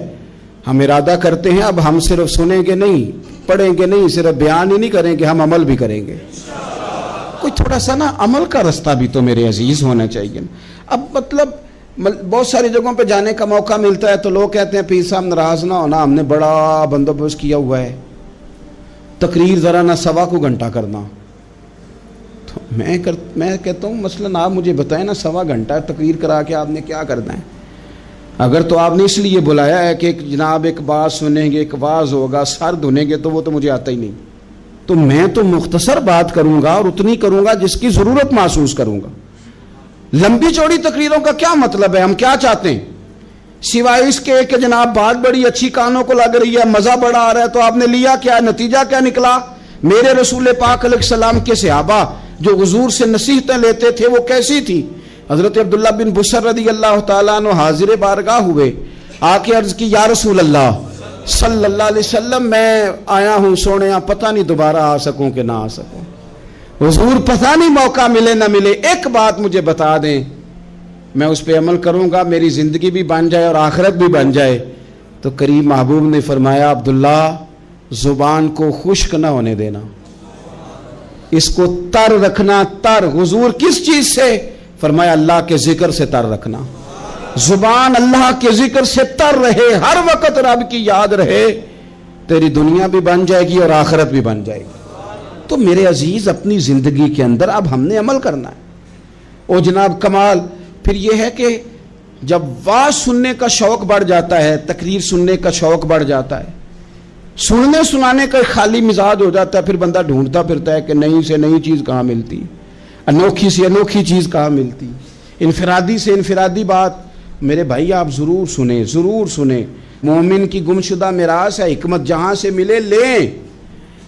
ہم ارادہ کرتے ہیں اب ہم صرف سنیں گے نہیں، پڑھیں گے نہیں، صرف بیان ہی نہیں کریں گے، ہم عمل بھی کریں گے۔ کوئی تھوڑا سا نا عمل کا رستہ بھی تو میرے عزیز ہونا چاہیے۔ اب مطلب بہت ساری جگہوں پہ جانے کا موقع ملتا ہے تو لوگ کہتے ہیں پیر صاحب ناراض نہ ہونا، ہم نے بڑا بندوبست کیا ہوا ہے، تقریر ذرا نہ سوا کو گھنٹہ کرنا۔ تو میں کہتا ہوں مثلاً آپ مجھے بتائیں نا، سوا گھنٹہ تقریر کرا کے آپ نے کیا کرنا ہے؟ اگر تو آپ نے اس لیے بلایا ہے کہ جناب ایک بات سنیں گے، ایک واعظ ہوگا، سر دھنیں گے، تو وہ تو مجھے آتا ہی نہیں، تو میں تو مختصر بات کروں گا اور اتنی کروں گا جس کی ضرورت محسوس کروں گا۔ لمبی چوڑی تقریروں کا کیا مطلب ہے؟ ہم کیا چاہتے ہیں سوائے اس کے کہ جناب بات بڑی اچھی کانوں کو لگ رہی ہے، مزہ بڑا آ رہا ہے، تو آپ نے لیا کیا؟ نتیجہ کیا نکلا؟ میرے رسول پاک علیہ السلام کے صحابہ جو حضور سے نصیحتیں لیتے تھے وہ کیسی تھی؟ حضرت عبداللہ بن بصر رضی اللہ تعالیٰ عنہ حاضر بارگاہ ہوئے، آ کے عرض کی یا رسول اللہ صلی اللہ علیہ وسلم، میں آیا ہوں سونے، پتہ نہیں دوبارہ آ سکوں کہ نہ آ سکوں، حضور پتہ نہیں موقع ملے نہ ملے، ایک بات مجھے بتا دیں، میں اس پہ عمل کروں گا، میری زندگی بھی بن جائے اور آخرت بھی بن جائے۔ تو کریم محبوب نے فرمایا عبداللہ زبان کو خشک نہ ہونے دینا، اس کو تر رکھنا. تر حضور کس چیز سے؟ فرمایا اللہ کے ذکر سے تر رکھنا. زبان اللہ کے ذکر سے تر رہے، ہر وقت رب کی یاد رہے، تیری دنیا بھی بن جائے گی اور آخرت بھی بن جائے گی. تو میرے عزیز اپنی زندگی کے اندر اب ہم نے عمل کرنا ہے. او جناب کمال پھر یہ ہے کہ جب واز سننے کا شوق بڑھ جاتا ہے، تقریر سننے کا شوق بڑھ جاتا ہے، سننے سنانے کا خالی مزاج ہو جاتا ہے، پھر بندہ ڈھونڈتا پھرتا ہے کہ نئی سے نئی چیز کہاں ملتی، انوکھی سے انوکھی چیز کہاں ملتی، انفرادی سے انفرادی بات. میرے بھائی آپ ضرور سنیں، ضرور سنیں. مومن کی گمشدہ میراث ہے، حکمت جہاں سے ملے لیں،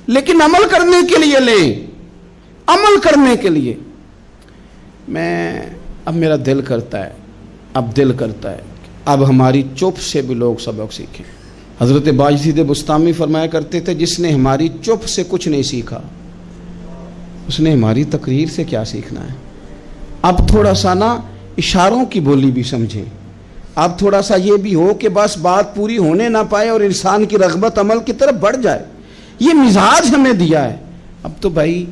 لیکن عمل کرنے کے لیے لیں، عمل کرنے کے لیے. اب میرا دل کرتا ہے اب ہماری چپ سے بھی لوگ سبق سیکھیں. حضرت باجید بستامی فرمایا کرتے تھے جس نے ہماری چپ سے کچھ نہیں سیکھا اس نے ہماری تقریر سے کیا سیکھنا ہے. اب تھوڑا سا نا اشاروں کی بولی بھی سمجھیں. اب تھوڑا سا یہ بھی ہو کہ بس بات پوری ہونے نہ پائے اور انسان کی رغبت عمل کی طرف بڑھ جائے. یہ مزاج ہمیں دیا ہے. اب تو بھائی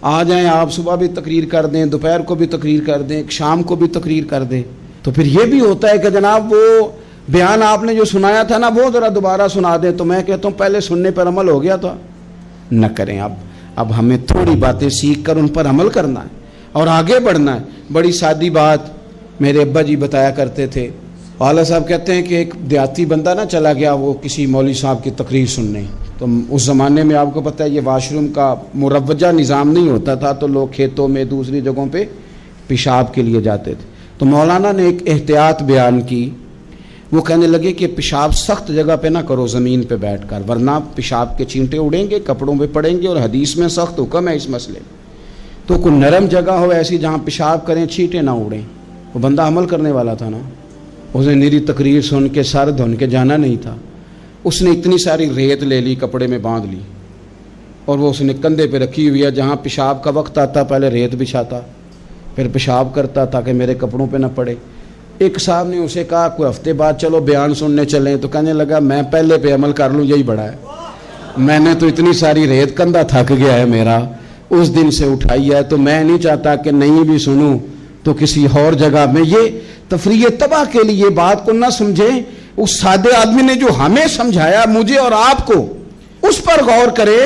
آ جائیں آپ، صبح بھی تقریر کر دیں، دوپہر کو بھی تقریر کر دیں، شام کو بھی تقریر کر دیں، تو پھر یہ بھی ہوتا ہے کہ جناب وہ بیان آپ نے جو سنایا تھا نا وہ ذرا دوبارہ سنا دیں. تو میں کہتا ہوں پہلے سننے پر عمل ہو گیا تھا. نہ کریں. اب ہمیں تھوڑی باتیں سیکھ کر ان پر عمل کرنا ہے اور آگے بڑھنا ہے. بڑی سادی بات میرے ابا جی بتایا کرتے تھے. والد صاحب کہتے ہیں کہ ایک دیہاتی بندہ نا چلا گیا وہ کسی مولوی صاحب کی تقریر سننے. تو اس زمانے میں آپ کو پتہ ہے یہ واش روم کا مروجہ نظام نہیں ہوتا تھا، تو لوگ کھیتوں میں دوسری جگہوں پہ پیشاب کے لیے جاتے تھے. تو مولانا نے ایک احتیاط بیان کی. وہ کہنے لگے کہ پیشاب سخت جگہ پہ نہ کرو، زمین پہ بیٹھ کر، ورنہ پیشاب کے چینٹے اڑیں گے، کپڑوں پہ پڑیں گے، اور حدیث میں سخت حکم ہے اس مسئلے میں. تو کوئی نرم جگہ ہو ایسی جہاں پیشاب کریں چینٹے نہ اڑیں. وہ بندہ عمل کرنے والا تھا نا، اس نے میری تقریر سن کے سر دھن کے جانا نہیں تھا. اس نے اتنی ساری ریت لے لی، کپڑے میں باندھ لی، اور وہ اس نے کندھے پہ رکھی ہوئی ہے. جہاں پیشاب کا وقت آتا پہلے ریت بچھاتا، پھر پیشاب کرتا تاکہ میرے کپڑوں پہ نہ پڑے. ایک صاحب نے اسے کہا کوئی ہفتے بعد چلو بیان سننے چلیں. تو کہنے لگا میں پہلے پہ عمل کر لوں، یہی بڑا ہے. میں نے تو اتنی ساری ریت، کندھا تھک گیا ہے میرا، اس دن سے اٹھائی ہے. تو میں نہیں چاہتا کہ نہیں بھی سنوں تو کسی اور جگہ میں. یہ تفریح تباہ کے لیے بات کو نہ سمجھیں. اس سادے آدمی نے جو ہمیں سمجھایا مجھے اور آپ کو، اس پر غور کرے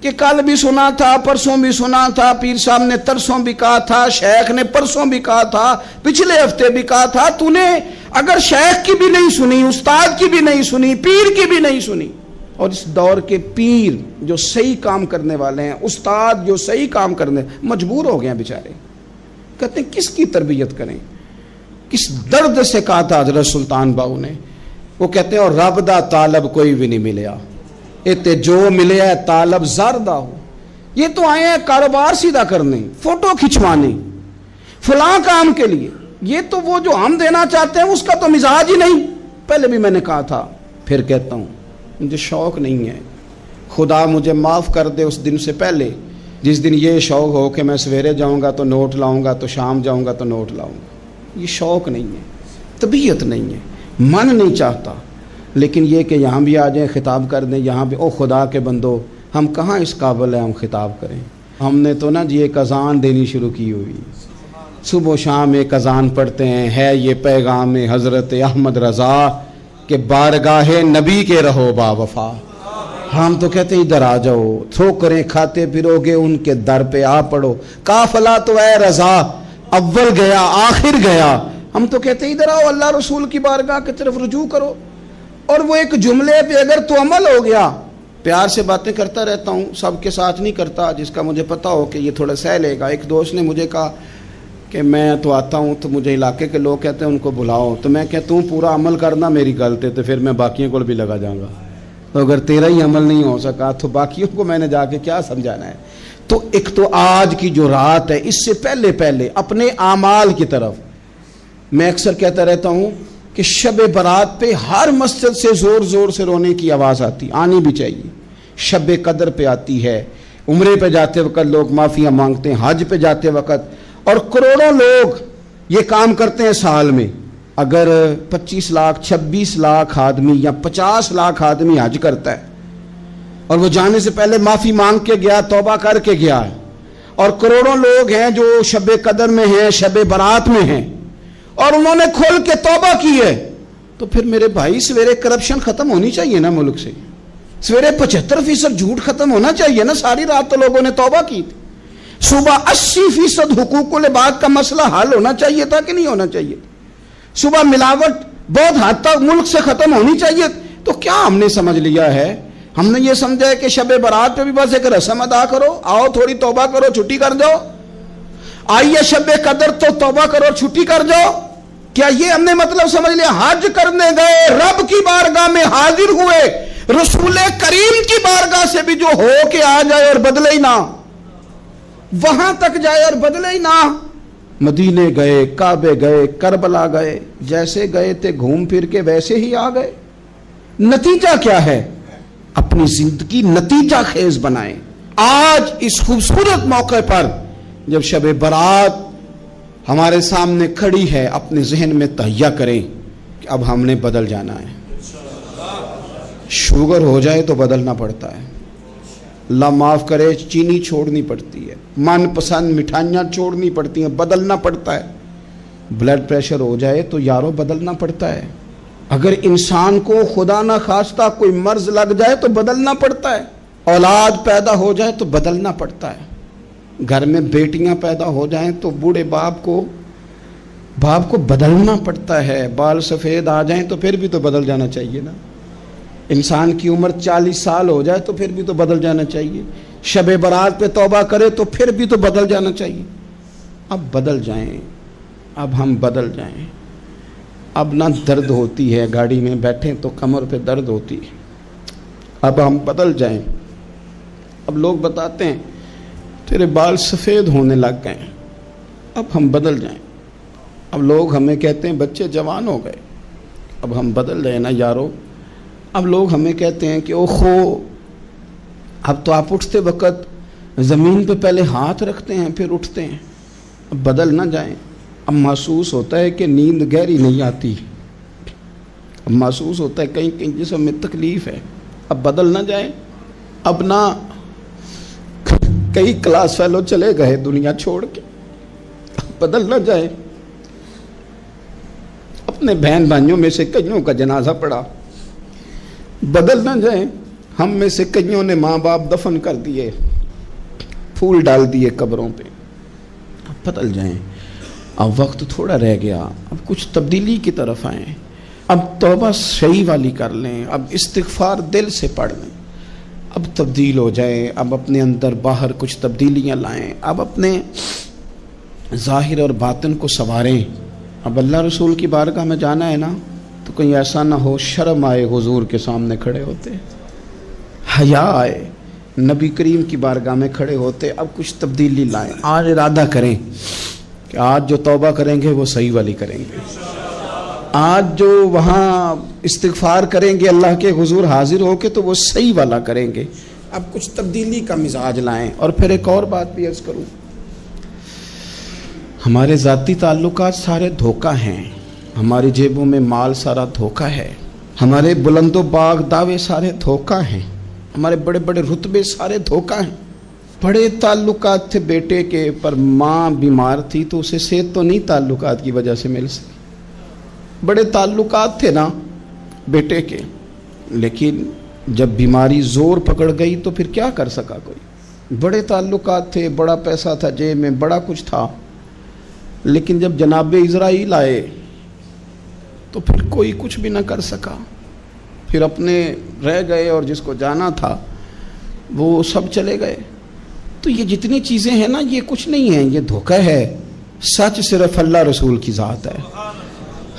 کہ کل بھی سنا تھا، پرسوں بھی سنا تھا، پیر صاحب نے ترسوں بھی کہا تھا، شیخ نے پرسوں بھی کہا تھا، پچھلے ہفتے بھی کہا تھا. تو نے اگر شیخ کی بھی نہیں سنی، استاد کی بھی نہیں سنی، پیر کی بھی نہیں سنی، اور اس دور کے پیر جو صحیح کام کرنے والے ہیں، استاد جو صحیح کام کرنے مجبور ہو گئے ہیں بیچارے. کہتے ہیں کس کی تربیت کریں. کس درد سے کہا تھا حضرت سلطان باؤ نے. وہ کہتے ہیں اور رب دا طالب کوئی بھی نہیں ملیا، اتے جو ملے ہے طالب زردہ ہو. یہ تو آئے ہیں کاروبار سیدھا کرنے، فوٹو کھچوانے، فلاں کام کے لیے. یہ تو وہ جو ہم دینا چاہتے ہیں اس کا تو مزاج ہی نہیں. پہلے بھی میں نے کہا تھا، پھر کہتا ہوں مجھے شوق نہیں ہے. خدا مجھے معاف کر دے اس دن سے پہلے جس دن یہ شوق ہو کہ میں سویرے جاؤں گا تو نوٹ لاؤں گا، تو شام جاؤں گا تو نوٹ لاؤں گا. یہ شوق نہیں ہے، طبیعت نہیں ہے، من نہیں چاہتا. لیکن یہ کہ یہاں بھی آ جائیں خطاب کر دیں، یہاں بھی او خدا کے بندو، ہم کہاں اس قابل ہیں ہم خطاب کریں. ہم نے تو نا جی ایک اذان دینی شروع کی ہوئی، صبح و شام ایک اذان پڑھتے ہیں. ہے یہ پیغام حضرت احمد رضا کہ بارگاہ نبی کے رہو با وفا. ہم تو کہتے ہیں ادھر آ جاؤ، ٹھوکریں کھاتے پھرو گے ان کے در پہ آ پڑو. قافلہ تو اے رضا اول گیا آخر گیا. ہم تو کہتے ہیں ادھر آؤ، اللہ رسول کی بارگاہ کی طرف رجوع کرو. اور وہ ایک جملے پہ اگر تو عمل ہو گیا. پیار سے باتیں کرتا رہتا ہوں، سب کے ساتھ نہیں کرتا، جس کا مجھے پتا ہو کہ یہ تھوڑا سہ لے گا. ایک دوست نے مجھے کہا کہ میں تو آتا ہوں تو مجھے علاقے کے لوگ کہتے ہیں ان کو بلاؤ. تو میں کہتا ہوں پورا عمل کرنا میری غلط ہے، تو پھر میں باقیوں کو بھی لگا جاؤں گا. تو اگر تیرا ہی عمل نہیں ہو سکا تو باقیوں کو میں نے جا کے کیا سمجھانا ہے. تو ایک تو آج کی جو رات ہے اس سے پہلے اپنے اعمال کی طرف. میں اکثر کہتا رہتا ہوں کہ شب برات پہ ہر مسجد سے زور زور سے رونے کی آواز آنی بھی چاہیے. شب قدر پہ آتی ہے، عمرے پہ جاتے وقت لوگ معافیاں مانگتے ہیں، حج پہ جاتے وقت، اور کروڑوں لوگ یہ کام کرتے ہیں سال میں. اگر 25 لاکھ 26 لاکھ آدمی یا 50 لاکھ آدمی حج کرتا ہے اور وہ جانے سے پہلے معافی مانگ کے گیا, توبہ کر کے گیا ہے. اور کروڑوں لوگ ہیں جو شب قدر میں ہیں, شب برات میں ہیں, اور انہوں نے کھول کے توبہ کی ہے. تو پھر میرے بھائی سویرے کرپشن ختم ہونی چاہیے نا ملک سے, سویرے 75% جھوٹ ختم ہونا چاہیے نا. ساری رات تو لوگوں نے توبہ کی تھی. صبح 80% حقوق العباد کا مسئلہ حل ہونا چاہیے تھا کہ نہیں ہونا چاہیے. صبح ملاوٹ بہت حد تک ملک سے ختم ہونی چاہیے. تو کیا ہم نے سمجھ لیا ہے؟ ہم نے یہ سمجھا ہے کہ شب برات پہ بھی بس ایک رسم ادا کرو, آؤ تھوڑی توبہ کرو, چھٹی کر جاؤ. آئیے شب قدر تو توبہ کرو, چھٹی کر جاؤ. کیا یہ ہم نے مطلب سمجھ لیا؟ حج کرنے گئے, رب کی بارگاہ میں حاضر ہوئے, رسول کریم کی بارگاہ سے بھی جو ہو کے آ جائے اور بدلے ہی نہ, وہاں تک جائے اور بدلے ہی نہ. مدینے گئے, کعبے گئے, کربلا گئے, جیسے گئے تھے گھوم پھر کے ویسے ہی آ گئے. نتیجہ کیا ہے؟ اپنی زندگی نتیجہ خیز بنائیں. آج اس خوبصورت موقع پر جب شب برات ہمارے سامنے کھڑی ہے, اپنے ذہن میں تہیہ کریں کہ اب ہم نے بدل جانا ہے. شوگر ہو جائے تو بدلنا پڑتا ہے, اللہ معاف کرے, چینی چھوڑنی پڑتی ہے, من پسند مٹھائیاں چھوڑنی پڑتی ہیں, بدلنا پڑتا ہے. بلڈ پریشر ہو جائے تو یارو بدلنا پڑتا ہے. اگر انسان کو خدا نہ خواستہ کوئی مرض لگ جائے تو بدلنا پڑتا ہے. اولاد پیدا ہو جائے تو بدلنا پڑتا ہے. گھر میں بیٹیاں پیدا ہو جائیں تو بوڑھے باپ کو بدلنا پڑتا ہے. بال سفید آ جائیں تو پھر بھی تو بدل جانا چاہیے نا. انسان کی عمر 40 سال ہو جائے تو پھر بھی تو بدل جانا چاہیے. شب برات پہ توبہ کرے تو پھر بھی تو بدل جانا چاہیے. اب بدل جائیں, اب ہم بدل جائیں. اب نہ درد ہوتی ہے, گاڑی میں بیٹھیں تو کمر پہ درد ہوتی ہے. اب ہم بدل جائیں. اب لوگ بتاتے ہیں تیرے بال سفید ہونے لگ گئے, اب ہم بدل جائیں. اب لوگ ہمیں کہتے ہیں بچے جوان ہو گئے, اب ہم بدل جائیں نا یارو. اب لوگ ہمیں کہتے ہیں کہ اوہو اب تو آپ اٹھتے وقت زمین پہ پہلے ہاتھ رکھتے ہیں پھر اٹھتے ہیں. اب بدل نہ جائیں. اب محسوس ہوتا ہے کہ نیند گہری نہیں آتی, اب محسوس ہوتا ہے کہیں کہیں جسم میں تکلیف ہے. اب بدل نہ جائیں. اب نہ کئی کلاس فیلو چلے گئے دنیا چھوڑ کے, بدل نہ جائیں. اپنے بہن بھائیوں میں سے کئیوں کا جنازہ پڑا, بدل نہ جائیں. ہم میں سے کئیوں نے ماں باپ دفن کر دیے, پھول ڈال دیے قبروں پہ. اب بدل جائیں. اب وقت تھوڑا رہ گیا, اب کچھ تبدیلی کی طرف آئیں. اب توبہ صحیح والی کر لیں, اب استغفار دل سے پڑھ لیں. اب تبدیل ہو جائیں, اب اپنے اندر باہر کچھ تبدیلیاں لائیں, اب اپنے ظاہر اور باطن کو سنواریں. اب اللہ رسول کی بارگاہ میں جانا ہے نا تو کہیں ایسا نہ ہو شرم آئے حضور کے سامنے کھڑے ہوتے, حیا آئے نبی کریم کی بارگاہ میں کھڑے ہوتے. اب کچھ تبدیلی لائیں. آج ارادہ کریں کہ آج جو توبہ کریں گے وہ صحیح والی کریں گے. آج جو وہاں استغفار کریں گے اللہ کے حضور حاضر ہو کے تو وہ صحیح والا کریں گے. اب کچھ تبدیلی کا مزاج لائیں. اور پھر ایک اور بات بھی عرض کروں, ہمارے ذاتی تعلقات سارے دھوکہ ہیں, ہماری جیبوں میں مال سارا دھوکہ ہے, ہمارے بلند و باغ دعوے سارے دھوکہ ہیں, ہمارے بڑے بڑے رتبے سارے دھوکہ ہیں. بڑے تعلقات تھے بیٹے کے, پر ماں بیمار تھی تو اسے صحت تو نہیں تعلقات کی وجہ سے مل سکی. بڑے تعلقات تھے نا بیٹے کے, لیکن جب بیماری زور پکڑ گئی تو پھر کیا کر سکا کوئی. بڑے تعلقات تھے, بڑا پیسہ تھا جیب میں, بڑا کچھ تھا, لیکن جب جناب اسرائیل آئے تو پھر کوئی کچھ بھی نہ کر سکا. پھر اپنے رہ گئے اور جس کو جانا تھا وہ سب چلے گئے. تو یہ جتنی چیزیں ہیں نا یہ کچھ نہیں ہیں, یہ دھوکہ ہے. سچ صرف اللہ رسول کی ذات ہے,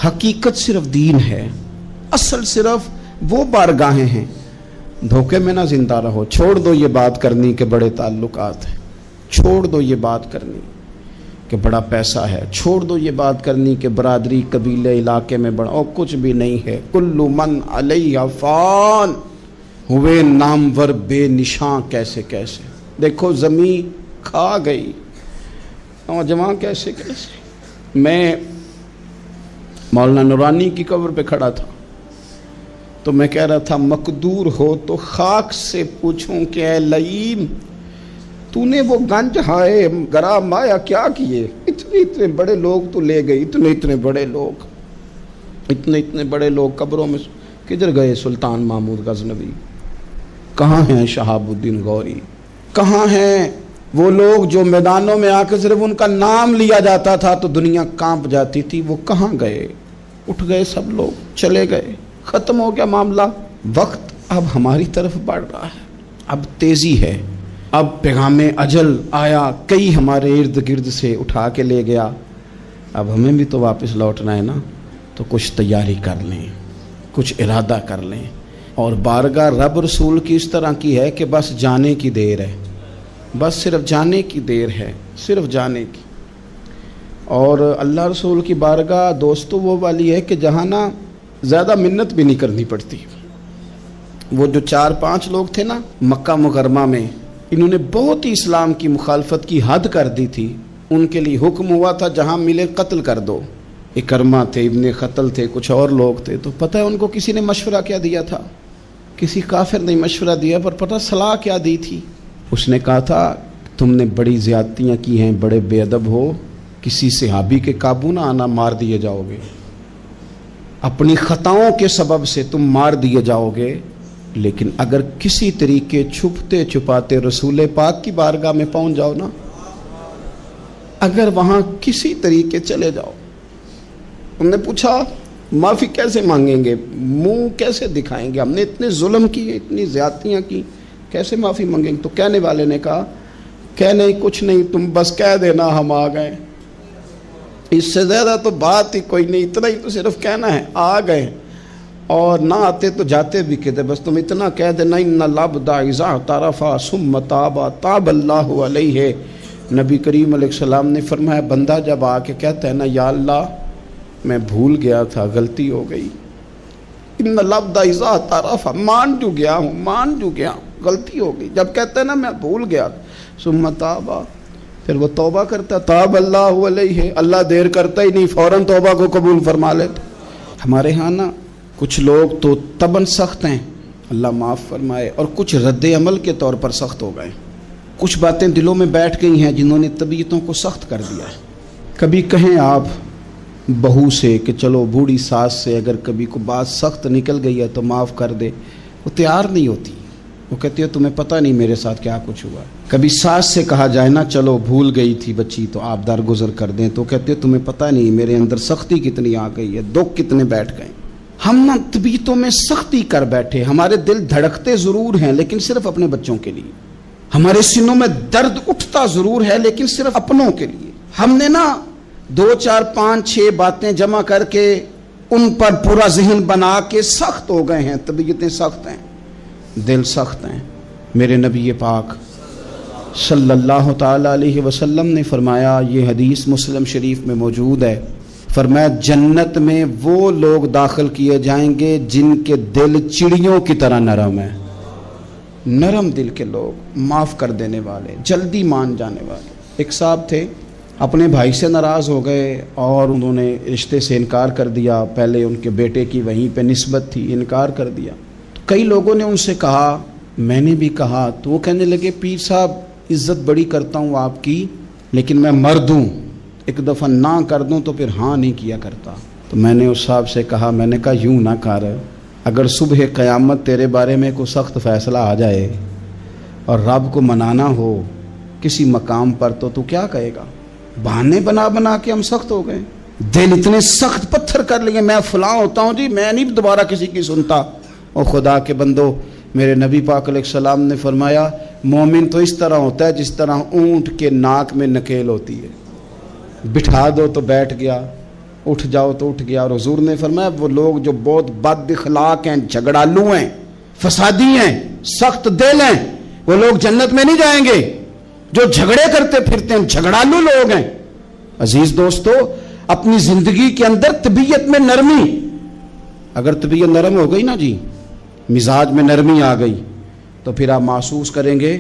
حقیقت صرف دین ہے, اصل صرف وہ بارگاہیں ہیں. دھوکے میں نہ زندہ رہو. چھوڑ دو یہ بات کرنی کہ بڑے تعلقات ہیں, چھوڑ دو یہ بات کرنی کہ بڑا پیسہ ہے, چھوڑ دو یہ بات کرنی کہ برادری قبیلے علاقے میں بڑا, اور کچھ بھی نہیں ہے. کل من علیہ فان, ہوئے نامور بے نشاں کیسے کیسے. دیکھو زمین کھا گئی, نوجوان کیسے کیسے. میں مولانا نورانی کی قبر پہ کھڑا تھا, تو میں کہہ رہا تھا مقدور ہو تو خاک سے پوچھوں کہ اے لئیم تو نے وہ گنج ہائے گرا مایا کیا کیے؟ اتنے بڑے لوگ تو لے گئی، اتنے بڑے لوگ قبروں میں کدھر گئے؟ سلطان محمود غزنوی کہاں ہیں؟ شہاب الدین غوری کہاں ہیں؟ وہ لوگ جو میدانوں میں آ کے صرف ان کا نام لیا جاتا تھا تو دنیا کانپ جاتی تھی، وہ کہاں گئے؟ اٹھ گئے سب لوگ، چلے گئے، ختم ہو گیا معاملہ۔ وقت اب ہماری طرف بڑھ رہا ہے، اب تیزی ہے، اب پیغام اجل آیا، کئی ہمارے ارد گرد سے اٹھا کے لے گیا، اب ہمیں بھی تو واپس لوٹنا ہے نا، تو کچھ تیاری کر لیں، کچھ ارادہ کر لیں، اور بارگاہ رب رسول کی اس طرح کی ہے کہ بس جانے کی دیر ہے، بس صرف جانے کی دیر ہے، صرف جانے کی۔ اور اللہ رسول کی بارگاہ دوستو وہ والی ہے کہ جہاں نا زیادہ منت بھی نہیں کرنی پڑتی۔ وہ جو 4-5 لوگ تھے نا مکہ مکرمہ میں، انہوں نے بہت ہی اسلام کی مخالفت کی حد کر دی تھی، ان کے لیے حکم ہوا تھا جہاں ملے قتل کر دو۔ اکرمہ تھے، ابن قتل تھے، کچھ اور لوگ تھے، تو پتہ ہے ان کو کسی نے مشورہ کیا دیا تھا؟ کسی کافر نے مشورہ دیا، پر پتہ صلاح کیا دی تھی؟ اس نے کہا تھا تم نے بڑی زیادتیاں کی ہیں، بڑے بے ادب ہو، کسی صحابی کے قابو نہ آنا، مار دیے جاؤ گے، اپنی خطاؤں کے سبب سے تم مار دیے جاؤ گے، لیکن اگر کسی طریقے چھپتے چھپاتے رسول پاک کی بارگاہ میں پہنچ جاؤ نا، اگر وہاں کسی طریقے چلے جاؤ۔ انہوں نے پوچھا معافی کیسے مانگیں گے، منہ کیسے دکھائیں گے، ہم نے اتنے ظلم کیے، اتنی زیادتیاں کی، کیسے معافی مانگیں گے؟ تو کہنے والے نے کہا کہ نہیں کچھ نہیں، تم بس کہہ دینا ہم آ گئے، اس سے زیادہ تو بات ہی کوئی نہیں، اتنا ہی تو صرف کہنا ہے آ گئے، اور نہ آتے تو جاتے بھی کہتے، بس تم اتنا کہہ دینا ان العبد اذا اعترف ثم تاب تاب اللہ علیہ۔ نبی کریم علیہ السلام نے فرمایا بندہ جب آ کے کہتا ہے نا یا اللہ میں بھول گیا تھا، غلطی ہو گئی، ان العبد اذا اعترف، مان جو گیا ہوں، غلطی ہو گئی، جب کہتا ہے نا میں بھول گیا، ثم تاب، پھر وہ توبہ کرتا، تاب اللہ علیہ، اللہ دیر کرتا ہی نہیں، فوراً توبہ کو قبول فرما لیتا۔ ہمارے ہاں نا کچھ لوگ تو تباً سخت ہیں، اللہ معاف فرمائے، اور کچھ رد عمل کے طور پر سخت ہو گئے، کچھ باتیں دلوں میں بیٹھ گئی ہیں جنہوں نے طبیعتوں کو سخت کر دیا ہے۔ کبھی کہیں آپ بہو سے کہ چلو بوڑھی ساس سے اگر کبھی کوئی بات سخت نکل گئی ہے تو معاف کر دے، وہ تیار نہیں ہوتی، وہ کہتی ہے تمہیں پتہ نہیں میرے ساتھ کیا کچھ ہوا۔ کبھی ساس سے کہا جائے نا چلو بھول گئی تھی بچی تو آپ درگزر کر دیں، تو کہتے ہے تمہیں پتہ نہیں میرے اندر سختی کتنی آ گئی ہے، دکھ کتنے بیٹھ گئے۔ ہم نا طبیعتوں میں سختی کر بیٹھے، ہمارے دل دھڑکتے ضرور ہیں لیکن صرف اپنے بچوں کے لیے، ہمارے سینوں میں درد اٹھتا ضرور ہے لیکن صرف اپنوں کے لیے۔ ہم نے نا 2 4 5 6 باتیں جمع کر کے ان پر پورا ذہن بنا کے سخت ہو گئے ہیں، طبیعتیں سخت ہیں، دل سخت ہیں۔ میرے نبی پاک صلی اللہ تعالی علیہ وسلم نے فرمایا، یہ حدیث مسلم شریف میں موجود ہے، فرمایا جنت میں وہ لوگ داخل کیے جائیں گے جن کے دل چڑیوں کی طرح نرم ہیں، نرم دل کے لوگ، معاف کر دینے والے، جلدی مان جانے والے۔ ایک صاحب تھے اپنے بھائی سے ناراض ہو گئے اور انہوں نے رشتے سے انکار کر دیا، پہلے ان کے بیٹے کی وہیں پہ نسبت تھی، انکار کر دیا۔ کئی لوگوں نے ان سے کہا، میں نے بھی کہا، تو وہ کہنے لگے پیر صاحب عزت بڑی کرتا ہوں آپ کی لیکن میں مرد ہوں، ایک دفعہ نہ کر دوں تو پھر ہاں نہیں کیا کرتا۔ تو میں نے اس صاحب سے کہا، میں نے کہا یوں نہ کر، اگر صبح قیامت تیرے بارے میں کوئی سخت فیصلہ آ جائے اور رب کو منانا ہو کسی مقام پر تو کیا کہے گا؟ بہانے بنا بنا کے ہم سخت ہو گئے، دل اتنے سخت پتھر کر لیے، میں فلاں ہوتا ہوں جی، میں نہیں دوبارہ کسی کی سنتا۔ اور خدا کے بندو، میرے نبی پاک علیہ السلام نے فرمایا مومن تو اس طرح ہوتا ہے جس طرح اونٹ کے ناک میں نکیل ہوتی ہے، بٹھا دو تو بیٹھ گیا، اٹھ جاؤ تو اٹھ گیا۔ اور حضور نے فرمایا وہ لوگ جو بہت بد اخلاق ہیں، جھگڑالو ہیں، فسادی ہیں، سخت دل ہیں، وہ لوگ جنت میں نہیں جائیں گے۔ جو جھگڑے کرتے پھرتے ہیں، جھگڑالو لوگ ہیں۔ عزیز دوستو، اپنی زندگی کے اندر طبیعت میں نرمی، اگر طبیعت نرم ہو گئی نا جی، مزاج میں نرمی آ گئی، تو پھر آپ محسوس کریں گے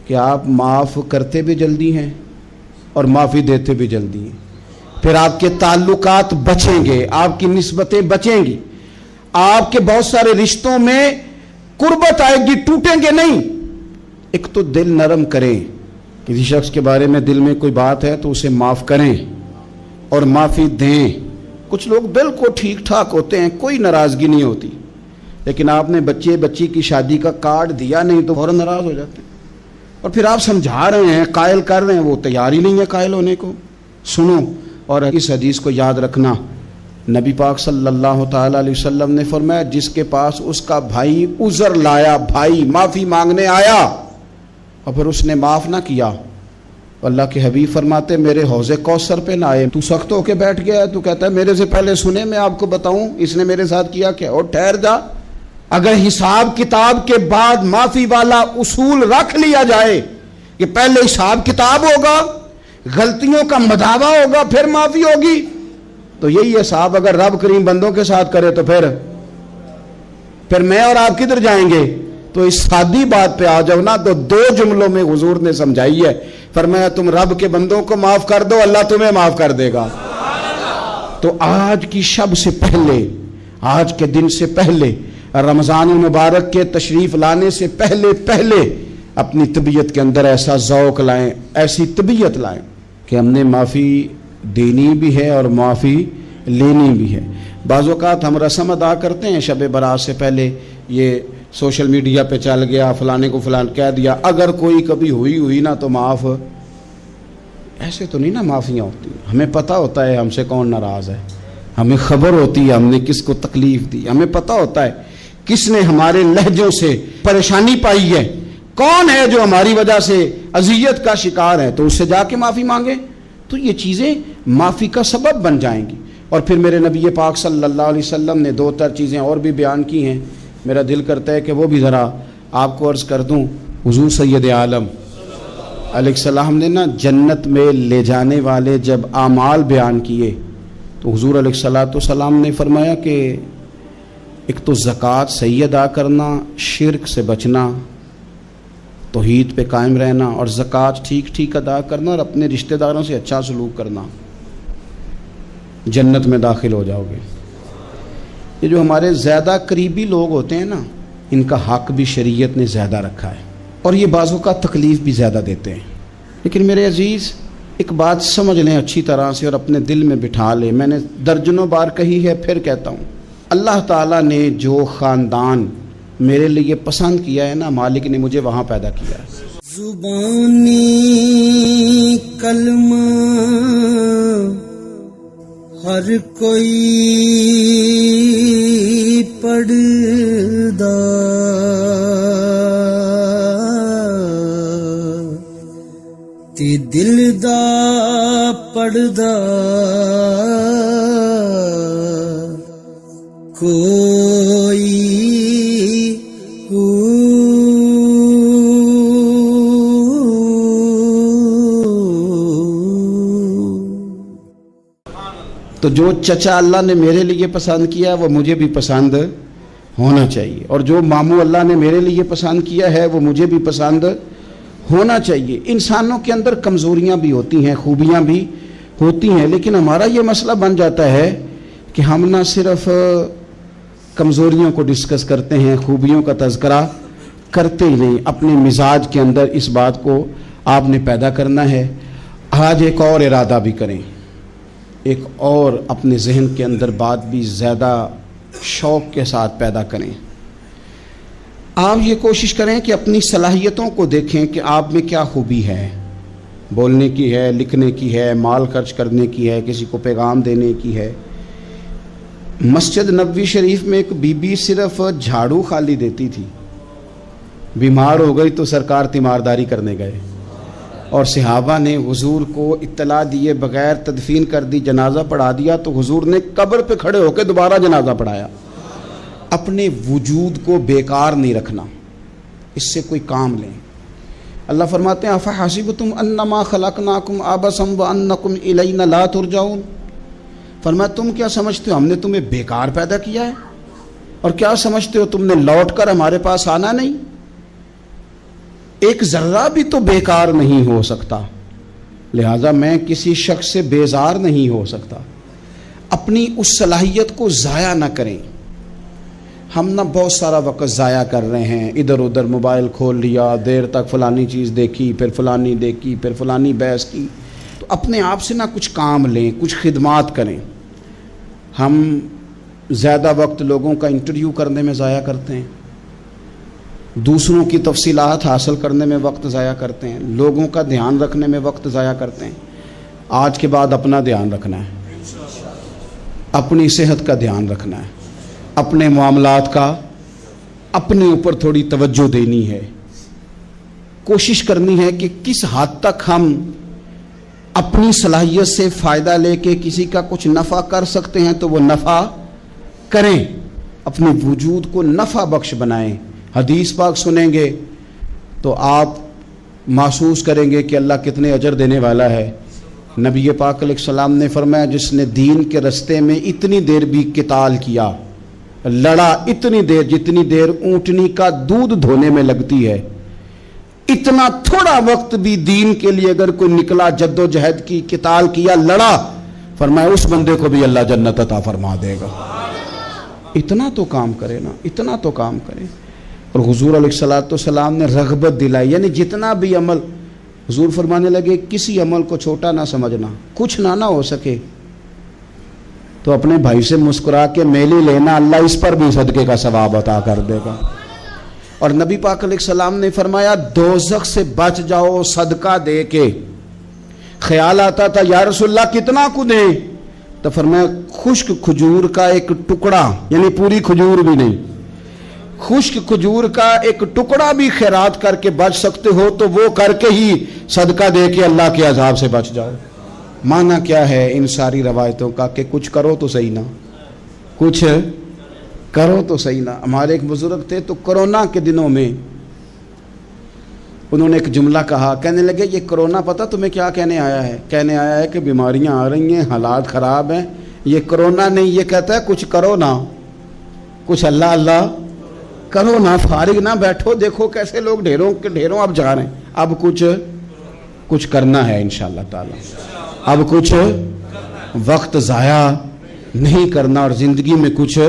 کہ آپ معاف کرتے بھی جلدی ہیں اور معافی دیتے بھی جلدی ہیں۔ پھر آپ کے تعلقات بچیں گے، آپ کی نسبتیں بچیں گی، آپ کے بہت سارے رشتوں میں قربت آئے گی، ٹوٹیں گے نہیں۔ ایک تو دل نرم کریں، کسی شخص کے بارے میں دل میں کوئی بات ہے تو اسے معاف کریں اور معافی دیں۔ کچھ لوگ بالکل ٹھیک ٹھاک ہوتے ہیں، کوئی ناراضگی نہیں ہوتی، لیکن آپ نے بچی کی شادی کا کارڈ دیا نہیں تو فوراً ناراض ہو جاتے ہیں، اور پھر آپ سمجھا رہے ہیں، قائل کر رہے ہیں، وہ تیار ہی نہیں ہے قائل ہونے کو۔ سنو، اور اس حدیث کو یاد رکھنا، نبی پاک صلی اللہ تعالی علیہ وسلم نے فرمایا جس کے پاس اس کا بھائی عذر لایا، بھائی معافی مانگنے آیا اور پھر اس نے معاف نہ کیا، اللہ کے حبیب فرماتے میرے حوض کوثر پہ نہ آئے۔ تو سخت ہو کے بیٹھ گیا ہے، تو کہتا ہے میرے سے پہلے سنے، میں آپ کو بتاؤں اس نے میرے ساتھ کیا کیا، اور ٹھہر جا۔ اگر حساب کتاب کے بعد معافی والا اصول رکھ لیا جائے کہ پہلے حساب کتاب ہوگا، غلطیوں کا مداوع ہوگا، پھر معافی ہوگی، تو یہی حساب اگر رب کریم بندوں کے ساتھ کرے تو پھر میں اور آپ کدھر جائیں گے؟ تو اس سادی بات پہ آ جاؤ نا، تو 2 جملوں میں حضور نے سمجھائی ہے، فرمایا تم رب کے بندوں کو معاف کر دو، اللہ تمہیں معاف کر دے گا۔ تو آج کی شب سے پہلے، آج کے دن سے پہلے، رمضان المبارک کے تشریف لانے سے پہلے اپنی طبیعت کے اندر ایسا ذوق لائیں، ایسی طبیعت لائیں کہ ہم نے معافی دینی بھی ہے اور معافی لینی بھی ہے۔ بعض اوقات ہم رسم ادا کرتے ہیں شب برات سے پہلے، یہ سوشل میڈیا پہ چل گیا، فلانے کو فلان کہہ دیا، اگر کوئی کبھی ہوئی نا تو معاف، ایسے تو نہیں نا معافیاں ہوتی۔ ہمیں پتہ ہوتا ہے ہم سے کون ناراض ہے، ہمیں خبر ہوتی ہے ہم نے کس کو تکلیف دی، ہمیں پتہ ہوتا ہے کس نے ہمارے لہجوں سے پریشانی پائی ہے، کون ہے جو ہماری وجہ سے اذیت کا شکار ہے، تو اس سے جا کے معافی مانگے، تو یہ چیزیں معافی کا سبب بن جائیں گی۔ اور پھر میرے نبی پاک صلی اللہ علیہ وسلم نے 2-4 چیزیں اور بھی بیان کی ہیں، میرا دل کرتا ہے کہ وہ بھی ذرا آپ کو عرض کر دوں۔ حضور سید عالم علیہ السلام نے نا جنت میں لے جانے والے جب اعمال بیان کیے تو حضور علیہ السلام نے فرمایا کہ ایک تو زکوٰۃ صحیح ادا کرنا، شرک سے بچنا، توحید پہ قائم رہنا، اور زکوٰۃ ٹھیک ادا کرنا، اور اپنے رشتہ داروں سے اچھا سلوک کرنا، جنت میں داخل ہو جاؤ گے۔ یہ جو ہمارے زیادہ قریبی لوگ ہوتے ہیں نا، ان کا حق بھی شریعت نے زیادہ رکھا ہے، اور یہ بعضوں کا تکلیف بھی زیادہ دیتے ہیں۔ لیکن میرے عزیز ایک بات سمجھ لیں اچھی طرح سے اور اپنے دل میں بٹھا لیں، میں نے درجنوں بار کہی ہے، پھر کہتا ہوں، اللہ تعالیٰ نے جو خاندان میرے لیے پسند کیا ہے نا، مالک نے مجھے وہاں پیدا کیا ہے۔ زبانی کلمہ ہر کوئی پڑھدا، تے دل دا پڑھدا کوئی تو جو چچا اللہ نے میرے لیے پسند کیا وہ مجھے بھی پسند ہونا چاہیے، اور جو ماموں اللہ نے میرے لیے پسند کیا ہے وہ مجھے بھی پسند ہونا چاہیے۔ انسانوں کے اندر کمزوریاں بھی ہوتی ہیں، خوبیاں بھی ہوتی ہیں، لیکن ہمارا یہ مسئلہ بن جاتا ہے کہ ہم نہ صرف کمزوریوں کو ڈسکس کرتے ہیں، خوبیوں کا تذکرہ کرتے ہی نہیں، اپنے مزاج کے اندر اس بات کو آپ نے پیدا کرنا ہے۔ آج ایک اور ارادہ بھی کریں، ایک اور اپنے ذہن کے اندر بات بھی زیادہ شوق کے ساتھ پیدا کریں۔ آپ یہ کوشش کریں کہ اپنی صلاحیتوں کو دیکھیں کہ آپ میں کیا خوبی ہے، بولنے کی ہے، لکھنے کی ہے، مال خرچ کرنے کی ہے، کسی کو پیغام دینے کی ہے۔ مسجد نبوی شریف میں ایک بی بی صرف جھاڑو خالی دیتی تھی، بیمار ہو گئی تو سرکار تیمارداری کرنے گئے، اور صحابہ نے حضور کو اطلاع دیے بغیر تدفین کر دی، جنازہ پڑھا دیا، تو حضور نے قبر پہ کھڑے ہو کے دوبارہ جنازہ پڑھایا۔ اپنے وجود کو بیکار نہیں رکھنا، اس سے کوئی کام لیں۔ اللہ فرماتے ہیں افحسبتم انما خلقناکم عبثا وانکم الینا لا ترجعون، فرمایا تم کیا سمجھتے ہو ہم نے تمہیں بیکار پیدا کیا ہے، اور کیا سمجھتے ہو تم نے لوٹ کر ہمارے پاس آنا نہیں؟ ایک ذرہ بھی تو بیکار نہیں ہو سکتا، لہذا میں کسی شخص سے بیزار نہیں ہو سکتا۔ اپنی اس صلاحیت کو ضائع نہ کریں۔ ہم نہ بہت سارا وقت ضائع کر رہے ہیں، ادھر ادھر موبائل کھول لیا، دیر تک فلانی چیز دیکھی، پھر فلانی دیکھی، پھر فلانی بحث کی۔ تو اپنے آپ سے نہ کچھ کام لیں، کچھ خدمات کریں۔ ہم زیادہ وقت لوگوں کا انٹرویو کرنے میں ضائع کرتے ہیں، دوسروں کی تفصیلات حاصل کرنے میں وقت ضائع کرتے ہیں، لوگوں کا دھیان رکھنے میں وقت ضائع کرتے ہیں۔ آج کے بعد اپنا دھیان رکھنا ہے، اپنی صحت کا دھیان رکھنا ہے، اپنے معاملات کا اپنے اوپر تھوڑی توجہ دینی ہے، کوشش کرنی ہے کہ کس حد تک ہم اپنی صلاحیت سے فائدہ لے کے کسی کا کچھ نفع کر سکتے ہیں تو وہ نفع کریں، اپنے وجود کو نفع بخش بنائیں۔ حدیث پاک سنیں گے تو آپ محسوس کریں گے کہ اللہ کتنے اجر دینے والا ہے۔ نبی پاک علیہ السلام نے فرمایا جس نے دین کے رستے میں اتنی دیر بھی قتال کیا، لڑا اتنی دیر جتنی دیر اونٹنی کا دودھ دھونے میں لگتی ہے، اتنا تھوڑا وقت بھی دین کے لیے اگر کوئی نکلا، جد و جہد کی، قتال کیا، لڑا، فرمایا اس بندے کو بھی اللہ جنت عطا فرما دے گا۔ اتنا تو کام کرے نا، اتنا تو کام کرے۔ اور حضور علیہ السلام نے رغبت دلائی، یعنی جتنا بھی عمل، حضور فرمانے لگے کسی عمل کو چھوٹا نہ سمجھنا، کچھ نہ ہو سکے تو اپنے بھائی سے مسکرا کے میلی لینا، اللہ اس پر بھی صدقے کا ثواب عطا کر دے گا۔ اور نبی پاک علیہ السلام نے فرمایا دوزخ سے بچ جاؤ صدقہ دے کے۔ خیال آتا تھا یا رسول اللہ کتنا کو دیں؟ تو فرمایا خشک کھجور کا ایک ٹکڑا، یعنی پوری کھجور بھی نہیں، خشک کھجور کا ایک ٹکڑا بھی خیرات کر کے بچ سکتے ہو تو وہ کر کے ہی صدقہ دے کے اللہ کے عذاب سے بچ جاؤ۔ معنی کیا ہے ان ساری روایتوں کا کہ کچھ کرو تو صحیح نہ، کچھ کرو تو صحیح نہ۔ ہمارے ایک بزرگ تھے تو کرونا کے دنوں میں انہوں نے ایک جملہ کہا، کہنے لگے یہ کرونا پتہ تمہیں کیا کہنے آیا ہے؟ کہنے آیا ہے کہ بیماریاں آ رہی ہیں، حالات خراب ہیں، یہ کرونا نہیں، یہ کہتا ہے کچھ کرو نا، کچھ اللہ اللہ کرو نا، فارغ نہ بیٹھو، دیکھو کیسے لوگ ڈھیروں کے ڈھیروں اب جا رہے ہیں، اب کچھ کرنا ہے انشاءاللہ تعالی، اب کچھ وقت ضائع نہیں کرنا اور زندگی میں کچھ۔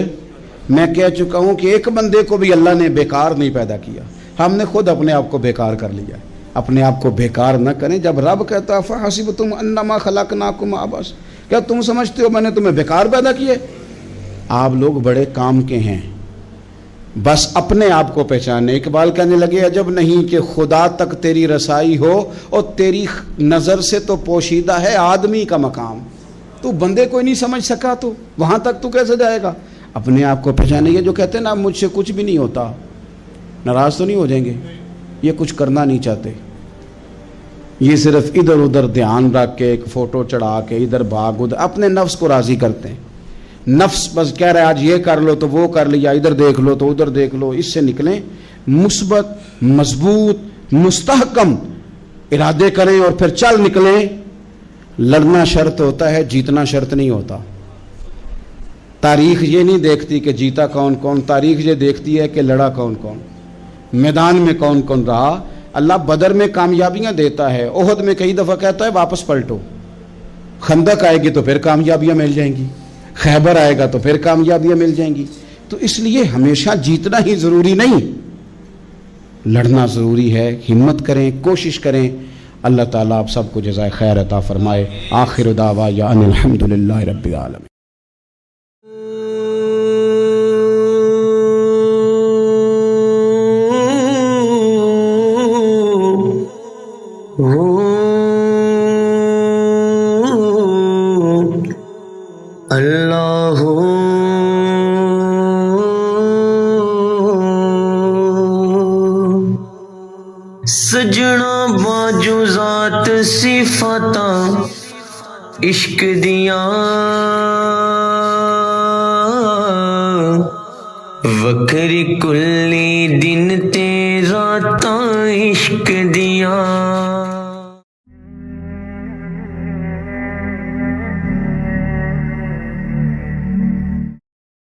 میں کہہ چکا ہوں کہ ایک بندے کو بھی اللہ نے بیکار نہیں پیدا کیا، ہم نے خود اپنے آپ کو بیکار کر لیا۔ اپنے آپ کو بیکار نہ کریں۔ جب رب کہتا فَحَسِبْتُمْ أَنَّمَا خَلَقْنَاكُمْ عَبَثًا، کیا تم سمجھتے ہو میں نے تمہیں بیکار پیدا کیے؟ آپ لوگ بڑے کام کے ہیں، بس اپنے آپ کو پہچانے۔ اقبال کہنے لگے عجب نہیں کہ خدا تک تیری رسائی ہو اور تیری نظر سے تو پوشیدہ ہے آدمی کا مقام، تو بندے کو نہیں سمجھ سکا تو وہاں تک تو کیسے جائے گا؟ اپنے آپ کو پہچانے۔ یہ جو کہتے ہیں نا مجھ سے کچھ بھی نہیں ہوتا، ناراض تو نہیں ہو جائیں گے؟ یہ کچھ کرنا نہیں چاہتے، یہ صرف ادھر ادھر دھیان رکھ کے ایک فوٹو چڑھا کے ادھر بھاگ ادھر اپنے نفس کو راضی کرتے ہیں۔ نفس بس کہہ رہا ہے آج یہ کر لو تو وہ کر لیا، ادھر دیکھ لو تو ادھر دیکھ لو۔ اس سے نکلیں، مثبت مضبوط مستحکم ارادے کریں اور پھر چل نکلیں۔ لڑنا شرط ہوتا ہے، جیتنا شرط نہیں ہوتا۔ تاریخ یہ نہیں دیکھتی کہ جیتا کون کون، تاریخ یہ دیکھتی ہے کہ لڑا کون کون، میدان میں کون کون رہا۔ اللہ بدر میں کامیابیاں دیتا ہے، احد میں کئی دفعہ کہتا ہے واپس پلٹو، خندق آئے گی تو پھر کامیابیاں مل جائیں گی، خیبر آئے گا تو پھر کامیابیاں مل جائیں گی۔ تو اس لیے ہمیشہ جیتنا ہی ضروری نہیں، لڑنا ضروری ہے۔ ہمت کریں، کوشش کریں۔ اللہ تعالیٰ آپ سب کو جزائے خیر عطا فرمائے۔ آخر دعوانا ان الحمدللہ رب العالمین۔ اللہ سجنا باجو ذات صفاتاں عشق دیاں، وکھری کلی دن تے راتاں عشق دیاں۔